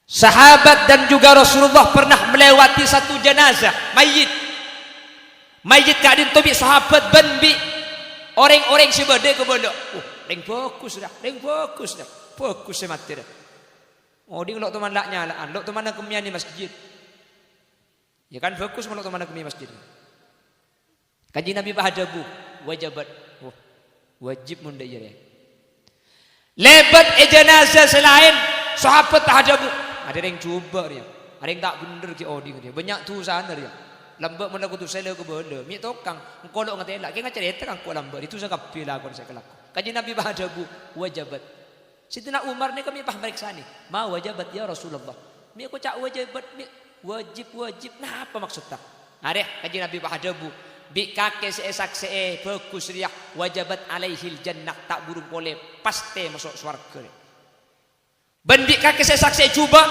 Sahabat dan juga Rasulullah pernah melewati satu jenazah mayit kadin tobi sahabat banbi orang-orang sebede ke bola. Ring fokus dah. Fokus mati dah. Oh dia lok teman lak nyalaan, lok teman kemian di masjid. Ya kan fokus melok teman kemian masjid. Kaji Nabi bahadabu wajibat. Wajib mun dia ya. Lebat jenazah selain sahabat tahadabu. Ada yang cuba dia. Ada yang tak bener ke oding dia. Banyak tu sana dia. Lambat mana aku tu saya ke bola. Mi tokang ngkolok ngate elak. Ke ngacerita kan ku lambat. Itu saya kapil aku saya kelak. Kaji Nabi bahadabu wajibat. Sidina Umar ni kami pah meriksa ni. Ma wajibat ya Rasulullah. Mi aku cak wajibat mi wajib. Nah apa maksud tak? Areh kaji Nabi bahadabu. Bi kake saksi fokus dia wajibat alaihil jannah tak burung boleh pasti masuk surga. Bendik kake saksi cuba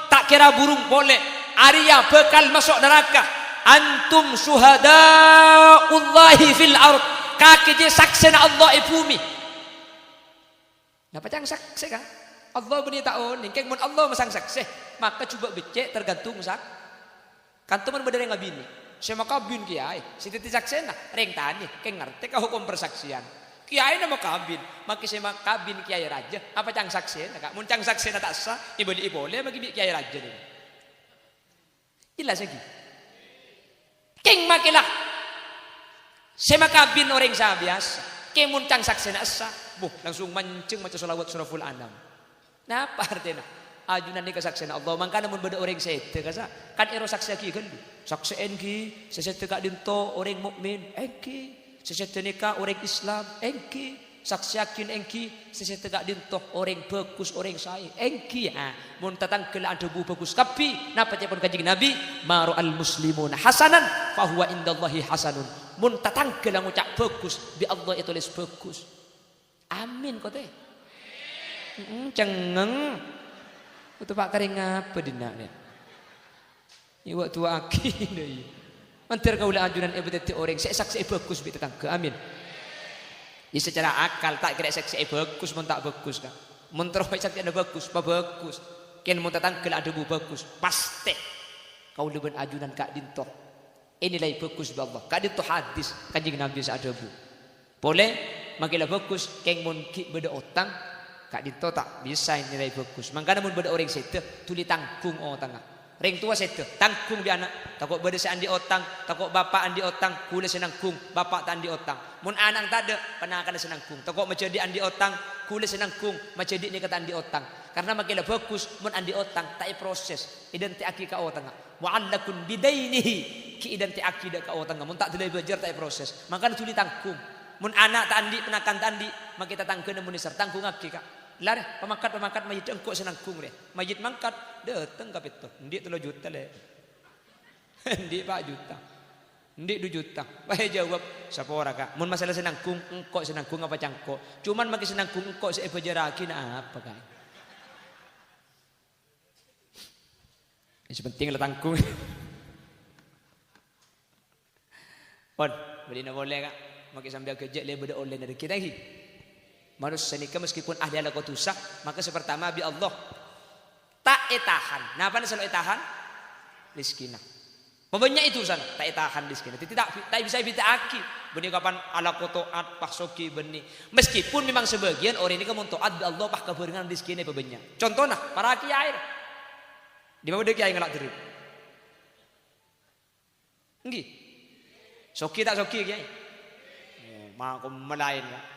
tak kira burung boleh. Arya bekal masuk neraka. Antum syuhadaullahi fil ard. Kaki je saksena Allah di bumi. Napa cang saksi kan? Allah beni tahu ni keng mun Allah masang saksi. maka coba becek tergantung sak. Kantoman bener yang ngabini. Saya maka bin kiai, si titi saksena, reng tani, keng ngerti kau hukum persaksian. Kiai nama kabin, maki saya kabin kiai raja, apa cang saksena kak? Mun cang saksena tak sah, iboli bagi kiai raja ni. Jelas lagi. Keng makilah, saya kabin orang saya biasa, keng mun cang saksena sah, langsung mancing macam solawat suraful anam. Napa artinya? Ajunan ni kesaksian Allah mangkana mun beda orang sete kasa kan ero saksi ki kan saksi engki sesete ka dinto orang mukmin engki sesete nika orang Islam engki saksi yakin engki sesete ka dinto orang bagus orang sae engki ha mun tatangkel ada bu bagus tapi napa cepon kanjeng Nabi maru al muslimuna hasanan fa huwa indallahi hasanun mun tatangkel ngucap bagus di Allah itu tulis bagus amin kote cengeng itu pak kering apa dinaknya ini waktu akhir ini mantir kaulah ajunan ebeteti orang saya saksi bagus bi tetangga amin ya secara akal tak kira saksi bagus mun tak bagus kan mun terus saksi ada bagus apa bagus kian mun tetangga ada bu bagus pasti kau lebih ajunan kak dintoh inilah bagus bi Allah kak dintoh hadis kanjeng Nabi ada bu boleh makilah bagus keng mun ki beda otang kak dito tak bisa nilai bagus. Mangkana mun beda orang sete tuli tangkung tengah. Ring tua sete tangkung di anak. Takut beda se andi otang, takut bapak andi otang, kule senangkung, bapak tak andi otang. Mun anak tak ada, penakan senangkung. Takut macam di andi otang, kule senangkung, macam di ni kata andi otang. Karena makilah bagus mun andi otang tak proses. Identik aki ka otang. Mu'allakun bidainihi ki identik aki dak ka otang. Mun tak tulai belajar tak proses. Mangkana tuli tangkung. Mun anak tak andi penakan tak andi, maka kita tangkeun mun isar tangkung aki ka. Lare pemakat mayit engkau senangkung deh mayit mangkat dateng ka pitu ndik 3 juta le ndik 4 juta ndik 2 juta bae jawab sapa ora kak mun masalah senangkung engkau senangkung apa cangkok cuman maki senangkung engkau se bejaraki na apa kak yang penting lah tangkung pon beli boleh kak maki sambil kerja le beda oleh dari kita lagi manusia nikah meskipun ahli ala kotusak maka sepertama bi Allah tak etahan. Napa selalu etahan? Liskina. Pembanyak itu sana tak etahan liskina. Tak bisa aki. Benih kapan ala kotoat paksoki benih. Meskipun memang sebagian orang ini kamu taat bi Allah pak keberengan liskina pembanyak. Contohnya para kiai. Di mana kiai ngelak diri? Enggi. Soki tak soki kiai. Makom melain kan.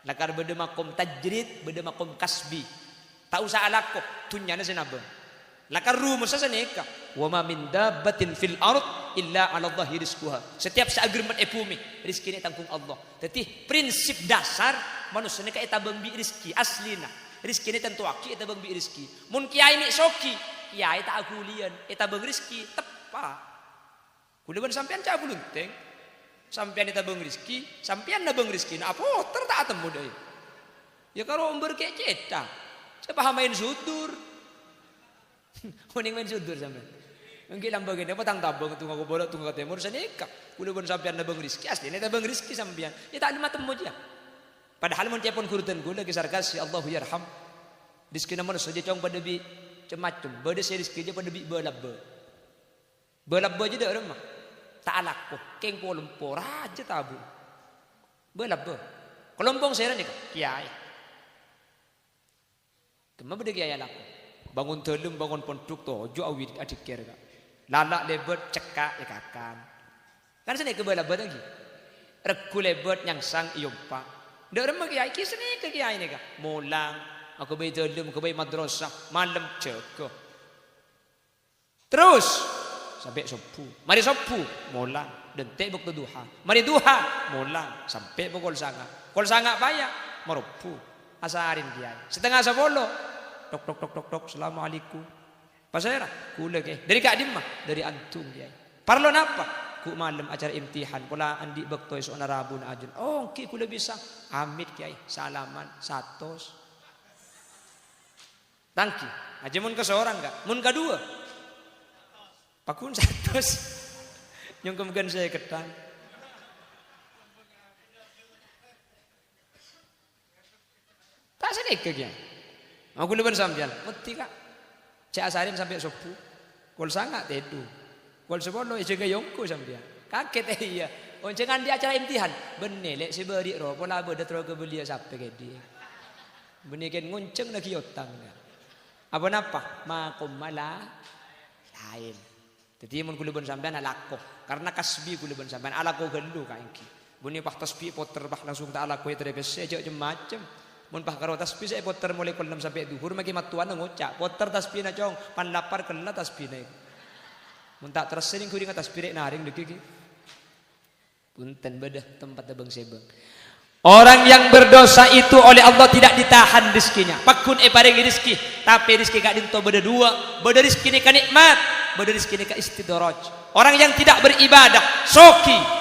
Lakar beda makom tajrid, beda makom kasbi. Tak usah alako, tunyana senabang. Lakar rumus sa neka. Wa ma min dabbatin fil ard illa 'ala Allahi rizquha. Setiap seagreement epumi, rezeki ni tanggung Allah. Jadi prinsip dasar manusia ni ka etabang bi rezeki aslina. Rezeki ni tentu aki etabang bi rezeki. Mun kiai ni soki, kiai tak akulian etabang rezeki tepa. Kuliban sampean ca bulunteng. Sampian kita bang rizki, sampian na bang rizki, na apa tak temu deh. Ya kalau umber kayak cetak, saya paham main sudur, mending main sudur sampai. Mungkin lambaga ni apa tang tabang tunggu aku bolak tunggu katanya, urusan nikah, kuda pun sampian na bang rizki, asli ni ta bang rizki sampian, ya tak ada temu dia. Padahal mun tiapun kurutan gula kisar kasih Allahu yarham, rizki nama saja cong pada bi macam, pada saya rizki je pada bi belabba je dah orang mah. Tak alako keng polompo raja tabu belabbe kelompong saya ni kiai kemana beda kiai alako bangun telum bangun pondok tojo awit adik kira lalak lebet cekak ikakan kan sini ke belabbe lagi regu lebet yang sang iompa dak remah kiai kisni ke kiai ni kak mulang aku bayi telum aku bayi madrasah malam ceko terus sampai sopu, mari sopu, mola, dentek waktu duha, mari duha, mola, sampai pukul sanga payah, merupu, asarin kiai, setengah 10, tok, assalamualaikum, pasera, kule ke, dari kak dimah, dari antum kiai, parlo napa, ku malam acara imtihan, pola andi bakto isu narabu na ajun, oh ki kule bisa, amit kiai, salaman, satos, tangki, aja mun ke seorang enggak, mun kedua. Pakun 100 yang kemudian saya ketan tak sedek ke dia aku leban sampean mesti kak Cek asarin sampai sopu. Kol sangat tedu. Kol sebolo ije gayongku sampean. Kaget iya. Oncengan di acara imtihan. Benih lek si beri ro pola beda terus ke belia sampai ke dia. Benih kan ngunceng lagi otang. Apa napa? Makom malah lain. Jadi mun kula ben sampean alako. Karena kasbi kula ben sampean alako gelu kaengki. Benih pak tasbih poter pak langsung tak alako terus aja macam. Mun pah karo tasbih saya poter mulai kul 6 sampai duhur maki matuan ngocak poter tasbih na cong pan lapar kena tasbih na mun tak terus sering kuring tasbih rek naring deki punten bedah tempat tebang sebang orang yang berdosa itu oleh Allah tidak ditahan rezekinya pakun paring rezeki tapi rezeki gak dinto beda dua beda rezeki ni ka nikmat beda rezeki ni ka istidraj orang yang tidak beribadah soki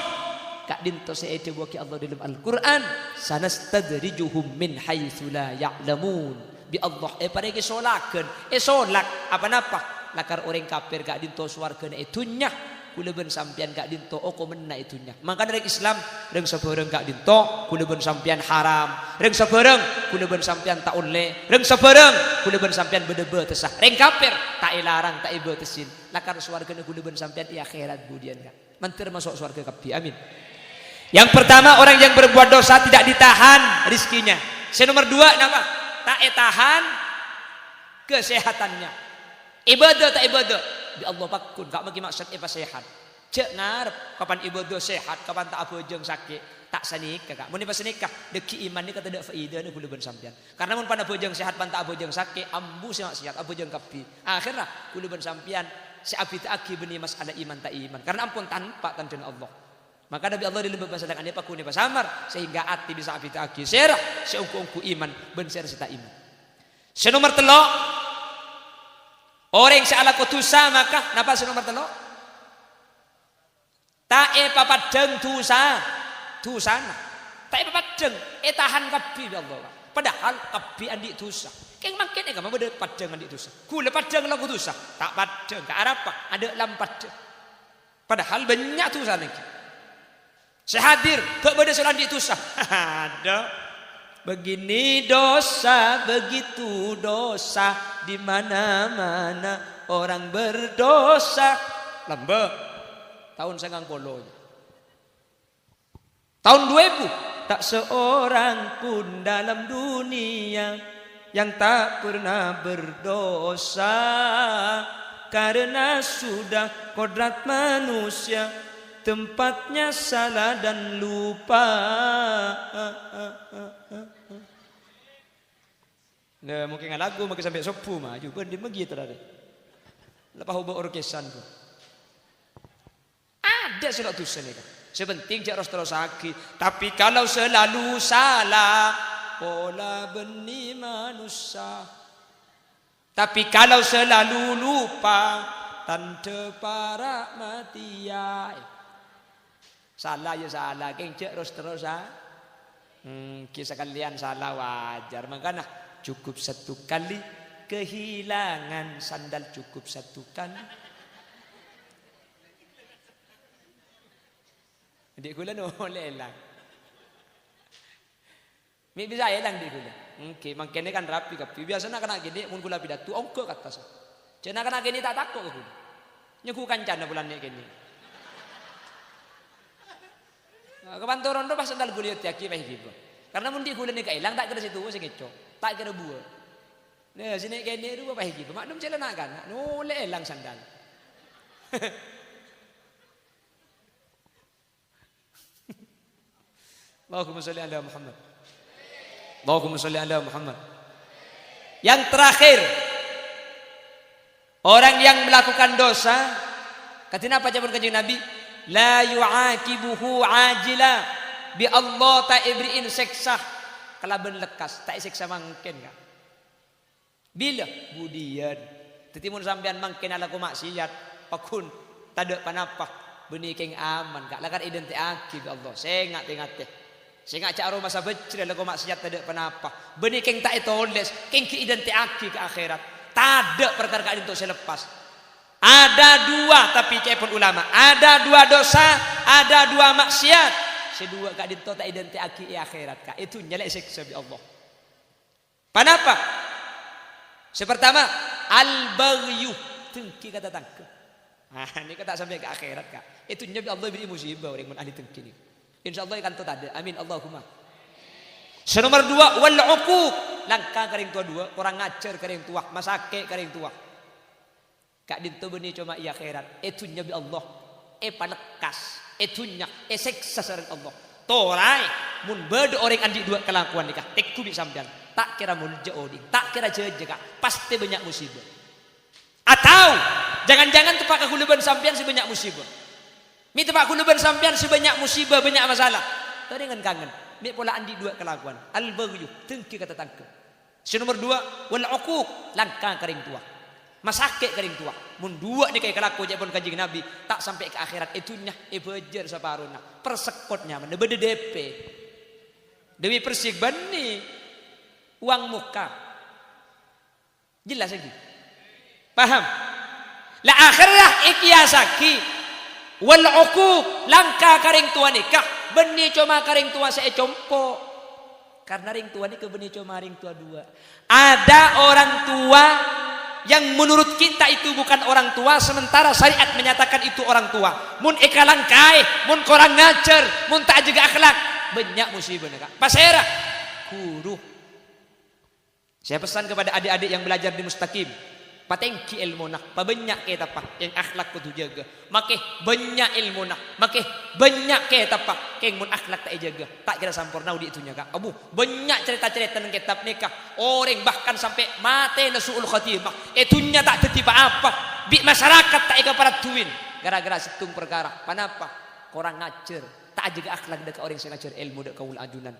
Kak dinto seete waki Allah dalam Al-Quran sanastadrijuhum min haitsu la ya'lamun bi Allah parege solakeun solak apa napa lakar orang kafir gak dinto swarga na itunya kula ben sampean gak dinto oko menna itunya maka dari Islam reng sabeureng gak dinto kula ben sampean haram reng sabeureng kula ben sampean tak oleh reng sabeureng kula ben sampean bedebe tesah reng kafir tak ilarang tak ibe tesin lakar swarga na kula ben sampean di akhirat budian gak mantir masuk swarga kabeh amin. Yang pertama orang yang berbuat dosa tidak ditahan rizkinya. Nomor 2 nama tak tahan kesehatannya. Ibadah tak ibadah di Allah pakun gak bagi maksud sehat. Cek ngarep kapan ibadah sehat kapan tak apa jeung sakit tak sanikah kak. Mun pas nikah deki iman ni kata dak faedah ni kula ben sampean. Karena mun pana bojeng sehat pan tak bojeng sakit ambu si maksiat apa jeung kapi. Akhirnya kula ben sampean si abi tak aki benih masalah iman tak iman. Karena ampun tanpa tandun Allah. Maka Nabi Allah dilembab masalah dia pakune pasamar sehingga hati bisa abi tak aki. Serah seungku-ungku iman ben ser sita iman. Nomor 3 orang salah kutusa maka napa nomor 3 tae papadeng dosa dosana tae papadeng tahan kabeh Allah padahal kabeh andi dosa keng makin enggak mau padeng andi dosa kula padeng lagu dosa tak padeng ka arapa ada lampat padahal banyak dosa lagi sehadir tak beda soal andi dosa ada begini dosa begitu dosa di mana-mana orang berdosa lamba tahun 90 tahun 2000 tak seorang pun dalam dunia yang tak pernah berdosa karena sudah kodrat manusia tempatnya salah dan lupa. Nah mungkin lagu mungkin sampai sopu mah juga dia begitu tadi lepas hubung orkesan tu ada surat dosa ni kan sepenting jak terus lagi tapi kalau selalu salah pola benih manusia tapi kalau selalu lupa tanda para matia salah ya salah geng jak terus kisah kalian salah wajar makanya cukup satu kali kehilangan sandal cukup satu kali. Dik kula no lelang. Mi bisa elang dik kula. Oke, mangkene kan rapi kapi. Biasanya kena gede mun kula pidato ongko kata sa. Cenah kena gini tak takut kula. Nyeku kancana bulan nek kene. Kepantoron do pas sandal kula tiaki pah gitu. Karena mun dik kula nek elang tak kira situ sing eco. Tak kira buah. Nah, sini kene ru pah gitu. Maklum celana kan. No lelang sandal. Allahumma sholli ala Muhammad. Allahumma sholli ala Muhammad. Yang terakhir, orang yang melakukan dosa, kata apa jawaban kanjeng Nabi? La yu'aqibuhu ajila bi Allah ta ibriin seksa kalaban lekas tak seksa mangken ka. Bila budian tetimun sampean mangken ala ku maksiat pakun tada panapa benih keng aman ka lakar identiaki bi Allah sengat tengate sehingga cak aroma sabecre lagu maksiat tada panapa benih keng tak itoles keng ki identiaki ke akhirat tada perkara ka itu selepas ada dua tapi cepon ulama ada dua dosa ada dua maksiat sedua ka dito tak identiaki ke akhirat ka itu nyelek siksa bi Allah panapa sepertama Al-baghyu, tengki kata tangke. Ini kata sampai ke akhirat kak. Itu nyabi Allah beri musibah orang ahli tengki ini. Insyaallah akan tetap ada. Amin Allahumma. Nomor 2 wal uquq, langkah karing tua 2, orang ngajar karing tua, masake karing tua. Kak dinto benih cuma iya akhirat. Itu nyabi Allah. Palekas. Itu nyak. Seksa sareng Allah. Torai mun beda orang andi 2 kelakuan nikah. Tekku bi sampean. Tak kira mulja oding, tak kira jeje kak. Pasti banyak musibah. Atau jangan-jangan tepak kehuluban sampean si banyak musibah. Mi tepak kehuluban sampean si banyak musibah, banyak masalah. Tadi dengan kangen. Mi pola andi 2 kelakuan. Al-baghyu, tengki kata tangke. Nomor 2 wal uquq, langkah karing tua. Masake karing tua. Mun 2 ni kayak kelaku jepon kanjeng Nabi, tak sampai ke akhirat itunya bejer saparona. Persekotnya mana bede DP. Dewi persik bani uang muka. Jelas lagi. Paham? La akhirah ikiasaki wal uquq, langkah karing tua nikah beni cuma karing tua saya compo. Karena ring tua ni ke beni cuma ring tua 2. Ada orang tua yang menurut kita itu bukan orang tua, sementara syariat menyatakan itu orang tua. Mun eka langkai, mun korang ngacer, mun tak jaga akhlak, banyak musibah nak. Pasera guru. Saya pesan kepada adik-adik yang belajar di Mustaqim, patengki ilmu nak, pabanyak ke tapak yang akhlak kudu jaga. Makeh banyak ilmu nak, makeh banyak ke tapak yang mun akhlak tak jaga. Tak kira sampurna di itunya kak. Abu banyak cerita-cerita tentang kitab nikah. Orang bahkan sampai mati nasuul khatimah. Itunya tak tertiba apa. Bi masyarakat tak ika para tuin. Gara-gara situng perkara. Kenapa? Korang ngacer, tak jaga akhlak dekat orang yang ngacer ilmu dekat kaul ajunan.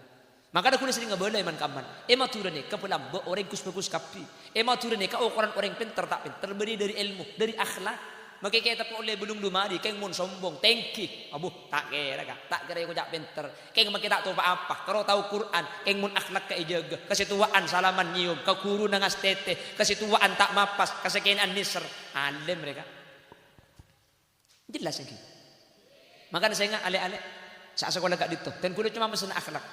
Maka aku sering ngabala iman kaman. Turun ni kepelam orang kus bagus kapi. Turun ni kau orang pintar tak pintar beri dari ilmu, dari akhlak. Maka kita pun oleh belum dumari, keng mun sombong, tengki. Abu tak kira kak, tak kira aku jak pintar. Keng maka tak tahu apa. Kalau tahu Quran, keng mun akhlak ke jaga. Kasituaan salaman nyium, kau kuru nangas tete. Kasituaan tak mapas, kasekian nisr. Alim mereka. Jelas lagi. Maka saya ingat ale-ale saat sekolah kak dito. Dan kudu cuma mesen akhlak.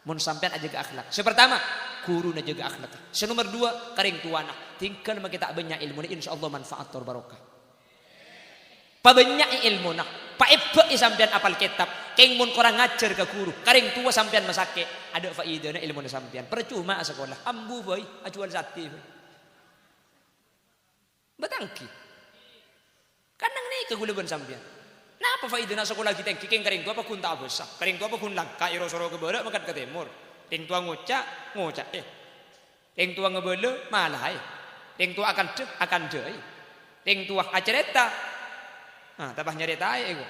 Mun sampean aja ke akhlak. Sepertama, guru na jaga akhlak. Nomor 2, karing tuana. Tinggal kita banyak ilmu ni insyaallah manfaat tor barokah. Pabanyak ilmu nak. Paebe sampean apal kitab. Keng mun korang ngajar ke guru. Karing tua sampean masake. Ada faedah na ilmu na sampean. Percuma sekolah. Ambu boy, ajual sati boy. Betangki. Kanang ni keguluban sampean. Napa faedah nak sekolah kita keng karing tua apa kun tak besar. Karing tua apa kun langka iro soro ke barat makan ke timur. Ting tua ngocak Ting tua ngebele malah Ting tua akan deh. Ting tua acereta. Tabah nyereta ego.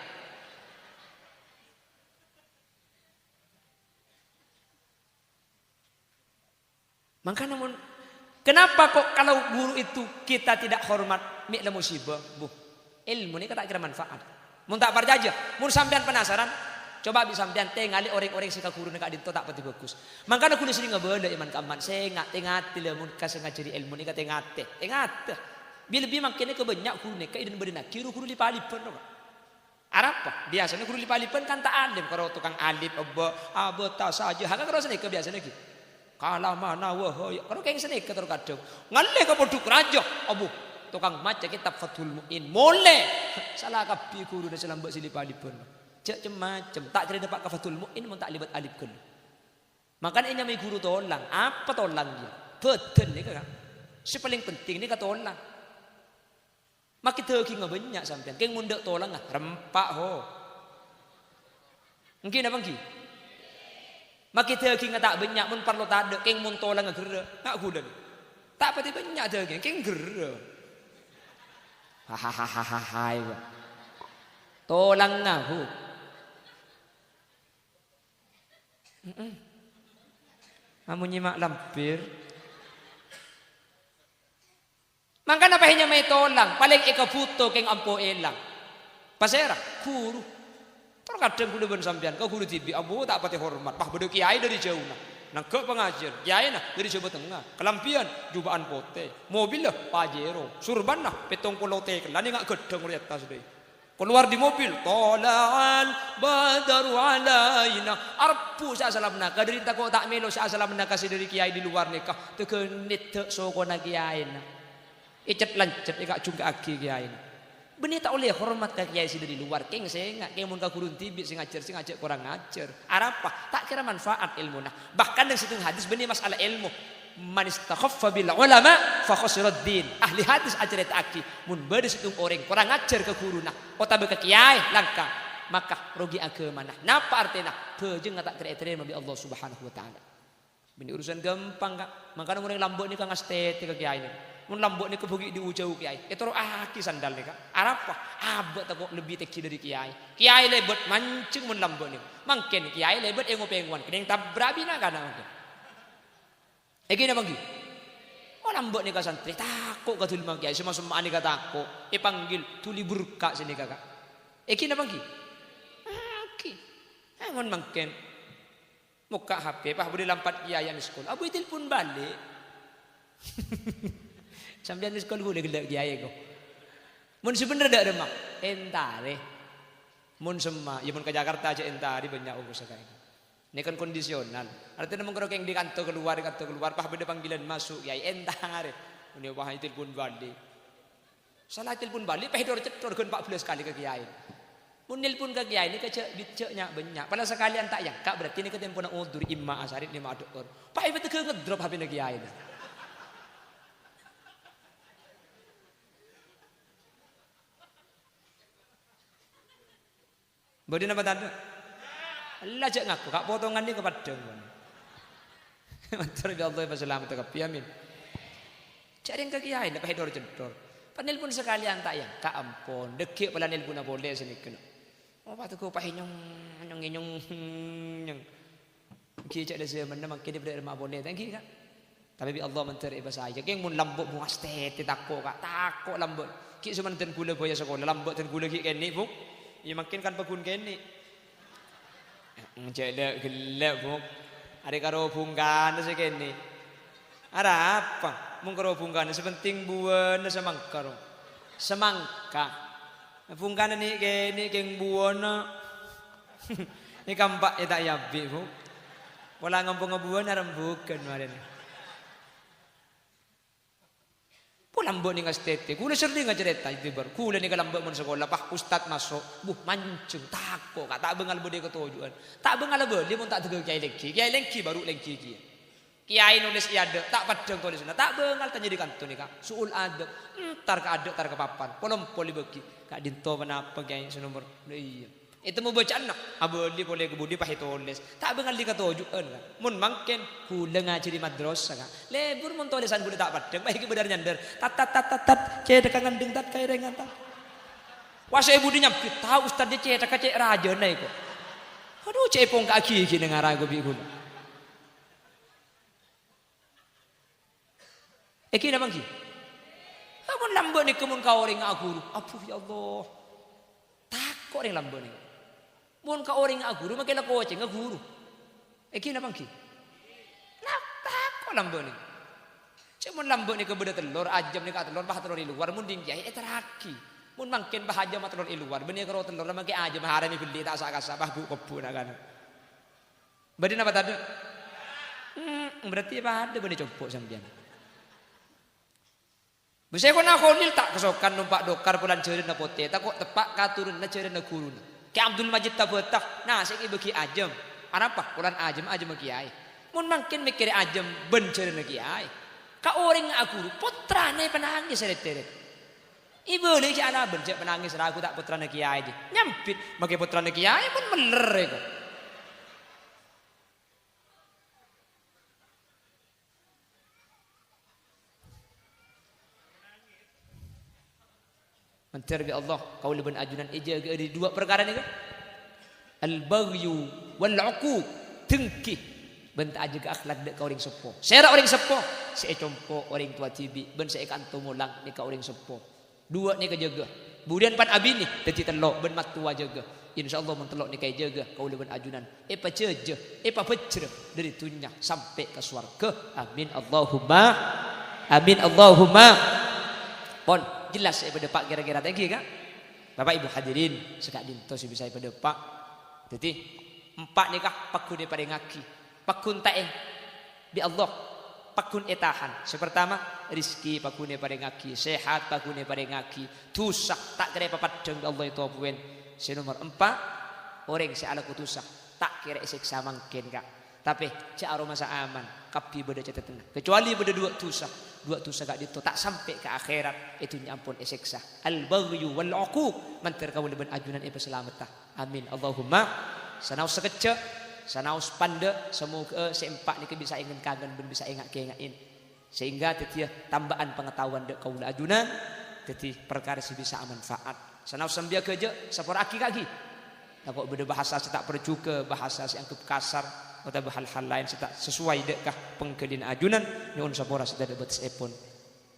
Maka namun kenapa kok kalau guru itu kita tidak hormat, miklah musibah, bu. Ilmu ni kata kira manfaat. Mun tak parjaja, mun sampean penasaran, coba bisa sampean tengali orang-orang sing guru nek adinto tak pati bagus. Mangkana kudu sering ngebela iman kaman, saya ngate le mun kasih ngajari ilmu ni kate ngate. Bila lebih makanya kebanyak guru nek kaiden bedena, kiru guru lipalipan no. Arapa? Biasanya guru lipalipan kan tak alim kalau tukang alif abba ta saja. Haka kalau sene kebiasaan lagi. Kala mana wahai. Kalau kayak sene ketor kadang. Ngalle ka poduk raja. Abu tukang maca kitab Fathul Muin mole salah kapi guru dan selambak silipalipun cek macam tak kira dapat ke Fathul Muin mun tak libat alif kun makanya ini mai guru tolang apa tolang dia betul ni kan si paling penting ni kata tolang mak kita ki banyak sampean keng mundak tolang rempak ho mungkin apa ki mak kita ki tak banyak mun perlu tak ada keng mun tolang gera tak gula tak pati banyak ada keng gera hahaha tolang ngahu kamu nyimak lampir mangka apa hanya may tolang paling ikaputo keng ampo elang pasera guru terkadang guru ben sampean kau guru tibi abu tak pati hormat pah bedo kiai dari jauh nangkep pengajian, kiai nah dari Jawa Tengah, kelampian jubaan pote, mobil lah Pajero, surban lah petong pulau tekel, lani ngak gedeng lihat tas deh. Keluar di mobil, tolal badaru alaina, arpu sa salamna, kaderita ko tak melo sa salamna kasih dari kiai di luar nikah, tekenit te soko na kiai na. Icet lancet ikak juga aki kiai. Benih tak oleh hormat ke kiai si dari luar. Keng sengak keng mun ka kurun tibik sing ngajar kurang ngajar. Arapa tak kira manfaat ilmu nah. Bahkan yang situng hadis benih masalah ilmu. Man istakhaffa bil ulama fa khasirad din. Ahli hadis ajaret aki mun bade situng orang kurang ngajar ke guruna. Kota be ke kiai langka maka rugi agama nah. Napa artinya? Beujeng tak kira terima bi Allah Subhanahu wa taala. Benih urusan gampang kak. Makanya mun lambok ni kang estetik ke kiai ni. Mun lambok ni kebugi di ujau kiai. Itu aki sandal ni kak. Arapa? Abot tak lebih teki dari kiai. Kiai lebet mancing mun lambok ni. Mungkin kiai lebet engopengwan. Kena tabrabi nak kana mungkin. Egi na banggi. Oh lambok ni ka santri takut ka tulma kiai semua ani ka takut. Panggil tuli burka sini kakak. Egi na banggi. Aki. Mun mungkin muka HP pah boleh lampat kiai yang sekolah. Abu telepon balik. Sambil di sekolah gue gelak kiai ko. Mun sebener dak demak entare. Mun sema, ya mun ke Jakarta aja entari banyak urus sekarang. Ini kan kondisional. Artinya mengkerok yang di kantor keluar pah beda panggilan masuk kiai entare. Ini wah telepon balik. Salah telepon balik pah dor cetor gon 14 kali ke kiai. Mun nelpon ke kiai ini kecek bitceknya banyak. Pada sekalian tak yang kak berarti ini ketemu na udur imma asarit ni ma dokter. Pah ibu teu ngedrop HP na kiai. Bodi napa tanda? Allah jak ngaku kak potongan ni kepadang. Matur bi Allah selamat kapi amin. Cari ke kiai nak hedor jedor. Panel pun sekalian tak ya. Kak ampun, dekik pala nelpon boleh sini kena. Oh patu ko pahinyong nyong. Ki cak desa mana makin daripada mak boleh thank you kak. Tapi bi Allah menteri bahasa aja. Keng mun lambuk bunga stete takut kak. Takut lambuk. Ki suman ten gula boya sekolah lambuk ten gula ki kene buk. Ya makin kan pegun kene. Jelek gelek buk. Ada karo bungkan se kene. Ada apa? Mung karo bungkan sepenting buan semangka. Semangka. Bungkan ni kene keng buan. Ni kampak ya tak yabi buk. Wala ngampung ngebuan arembukan maren. Lambok ni ngastete, kula sering ngacerita itu bar. Kula ni kalambok mun sekolah pah ustad masuk, mancung takut, tak bengal bode ketujuan. Tak bengal bode mun tak tegel kiai lengki baru lengki kiai. Kiai nulis iade, tak padang tulisna, tak bengal tanya di kantor ni kak. Suul adek, tar ke papan, poli beki. Kak dinto menapa kiai senomor. Iya. Itu mau bacaan nak, abodi boleh kebudi pah tulis. Tak bengal di ketujuan kan. Mun mangken kula ngaji di madrasah kan. Lebur mun tulisan budi tak padang, baik benar nyandar. Tat, cedek ngandeng tat kaya rengan tat. Wasa budi nyampit, tahu ustad dia cedek cek raja naik kok. Aduh cepong kaki gini ngarago bi kula. Eki na bangki. Amun lambo ni kemun kau orang aguru. Apuh ya Allah. Takut orang lambo ni. Mun ka orang aguru makin aku ceng aguru. Eki na bangki. Takut lambo ni. Cuman lambo ni kebeda telur, ajam ni ka telur, bah telur di luar mun dingjai teraki. Mun mangkin bah ajam telur di luar, benih karo telur makin ajam harami beli tak sak bah bu kebu nak kan. Berarti apa tadi? Berarti apa ada benih copok sampean. Bisa kau nak kolil tak kesokan numpak dokar pulan cerin na pote, tak kok tepak katurun na cerin na gurun. Kayak Abdul Majid Tabetah, nah saya bagi ajam, apa? Pulan ajam kiai. Mun mungkin mikir ajam ben cerin na kiai. Kau orang aguru putra na penangis seret-seret. Ibu lagi anak ben cek penangis ragu tak putra na kiai je. Nyampit, makai putra na kiai pun meler ko. Menteri Allah kau lebih ajunan ija di dua perkara ni kan al-baghyu wal-uquq tengki benta aja ke akhlak dek kau orang sepo sera orang sepo saya compo orang tua tibi ben saya kanto mulang ni kau orang sepo dua ni kejaga kemudian pan abi ni teti telok ben mat tua jaga insyaallah mun telok ni kai jaga kau lebih ajunan epa ceje epa pecre dari dunia sampai ke surga amin Allahumma pon jelas saya berdepak kira-kira tadi kan Bapak Ibu hadirin sekak dinto si bisa berdepak jadi empat nikah pakun daripada ngaki pakun tae bi Allah pakun etahan. Sepertama rizki pakune pada ngaki, sehat pakune pada ngaki, tusak tak kira papadang Allah itu apuen. Senomor 4 orang si ala kutusak tak kira siksa mangkin kak. Tapi cak aroma masa aman kapi beda cata tengah. Kecuali beda dua tusak gak dito tak sampai ke akhirat itu nyampun siksa. Al baghyu wal uquq mantar kau leben ajunan ipa selamat. Amin. Allahumma sanaus sekecek sanaus pande semoga seempat ni bisa ingin kangen ben bisa ingat-ingatin sehingga tetia tambahan pengetahuan dek kaula ajunan teti perkara si bisa manfaat sanaus sambia kerja sapor aki kaki takut beda bahasa si tak percuka bahasa si angkep kasar atau hal-hal lain si tak sesuai dekkah pengkelin ajunan nyuun sapora si tak batas epon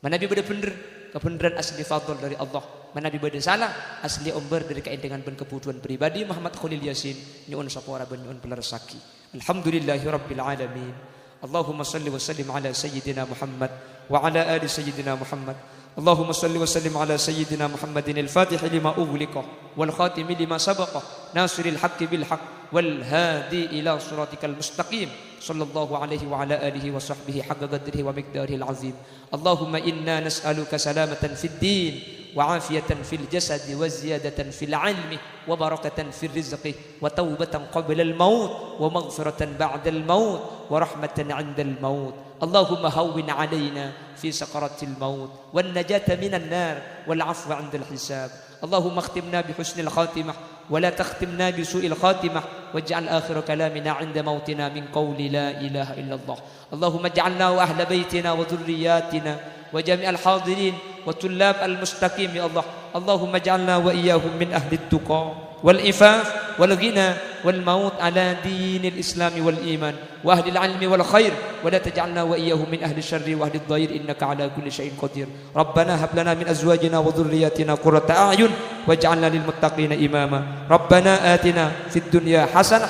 manabi beda bener kebenaran asli fadl dari Allah manabi beda salah asli umber dari keindengan ben kebutuhan pribadi Muhammad Khalil Yasin nyuun sapora ben nyuun pelersaki alhamdulillahi rabbil alamin Allahumma salli wa sallim ala sayyidina Muhammad wa ala ali sayyidina Muhammad Allahumma salli wa sallim ala sayyidina Muhammadin al-fatih lima ughliqa wal khatim lima sabaqa nasiril haqqi bil haqq wal hadi ila siratikal mustaqim sallallahu alaihi wa ala alihi wa sahbihi haqqa qadrihi wa miqdarihi al-azim Allahumma inna nas'aluka salamatan fid din wa afiyatan fil jasadi wa ziyadatan fil ilmi wa barakatan fil rizqi wa taubatan qabla al-maut wa maghfiratan ba'da al-maut wa rahmatan 'inda al-maut Allahumma hawwin 'alaina fi sakaratil maut wan najata minan nar wal 'afwa 'inda al-hisab Allahumma akhtimna bi husnil khatimah ولا تختمنا بسوء الخاتمة واجعل آخر كلامنا عند موتنا من قول لا إله إلا الله اللهم اجعلنا وأهل بيتنا وذرياتنا وجميع الحاضرين وطلاب المستقيم يا الله اللهم اجعلنا وإياهم من أهل التقى والإفاف والغنى والموت على دين الإسلام والإيمان وأهل العلم والخير ولا تجعلنا وإياهم من أهل الشر وأهل الضير إنك على كل شيء قدير ربنا هب لنا من أزواجنا وذرياتنا قرة أعين واجعلنا للمتقين إماما ربنا آتنا في الدنيا حسنة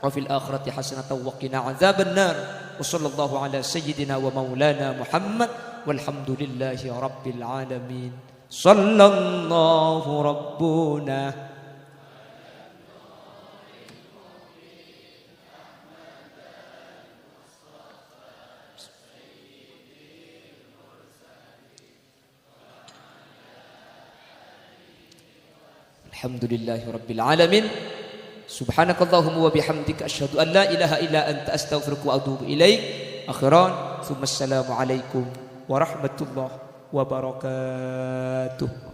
وفي الآخرة حسنة وقنا عذاب النار وصلى الله على سيدنا ومولانا محمد والحمد لله رب العالمين صلى الله ربنا Alhamdulillahi Rabbil Alamin Subhanakallahumma wa bihamdika asyhadu an la ilaha illa anta astaghfiruka wa atubu ilaik akhiran thumma assalamu alaikum warahmatullahi wabarakatuh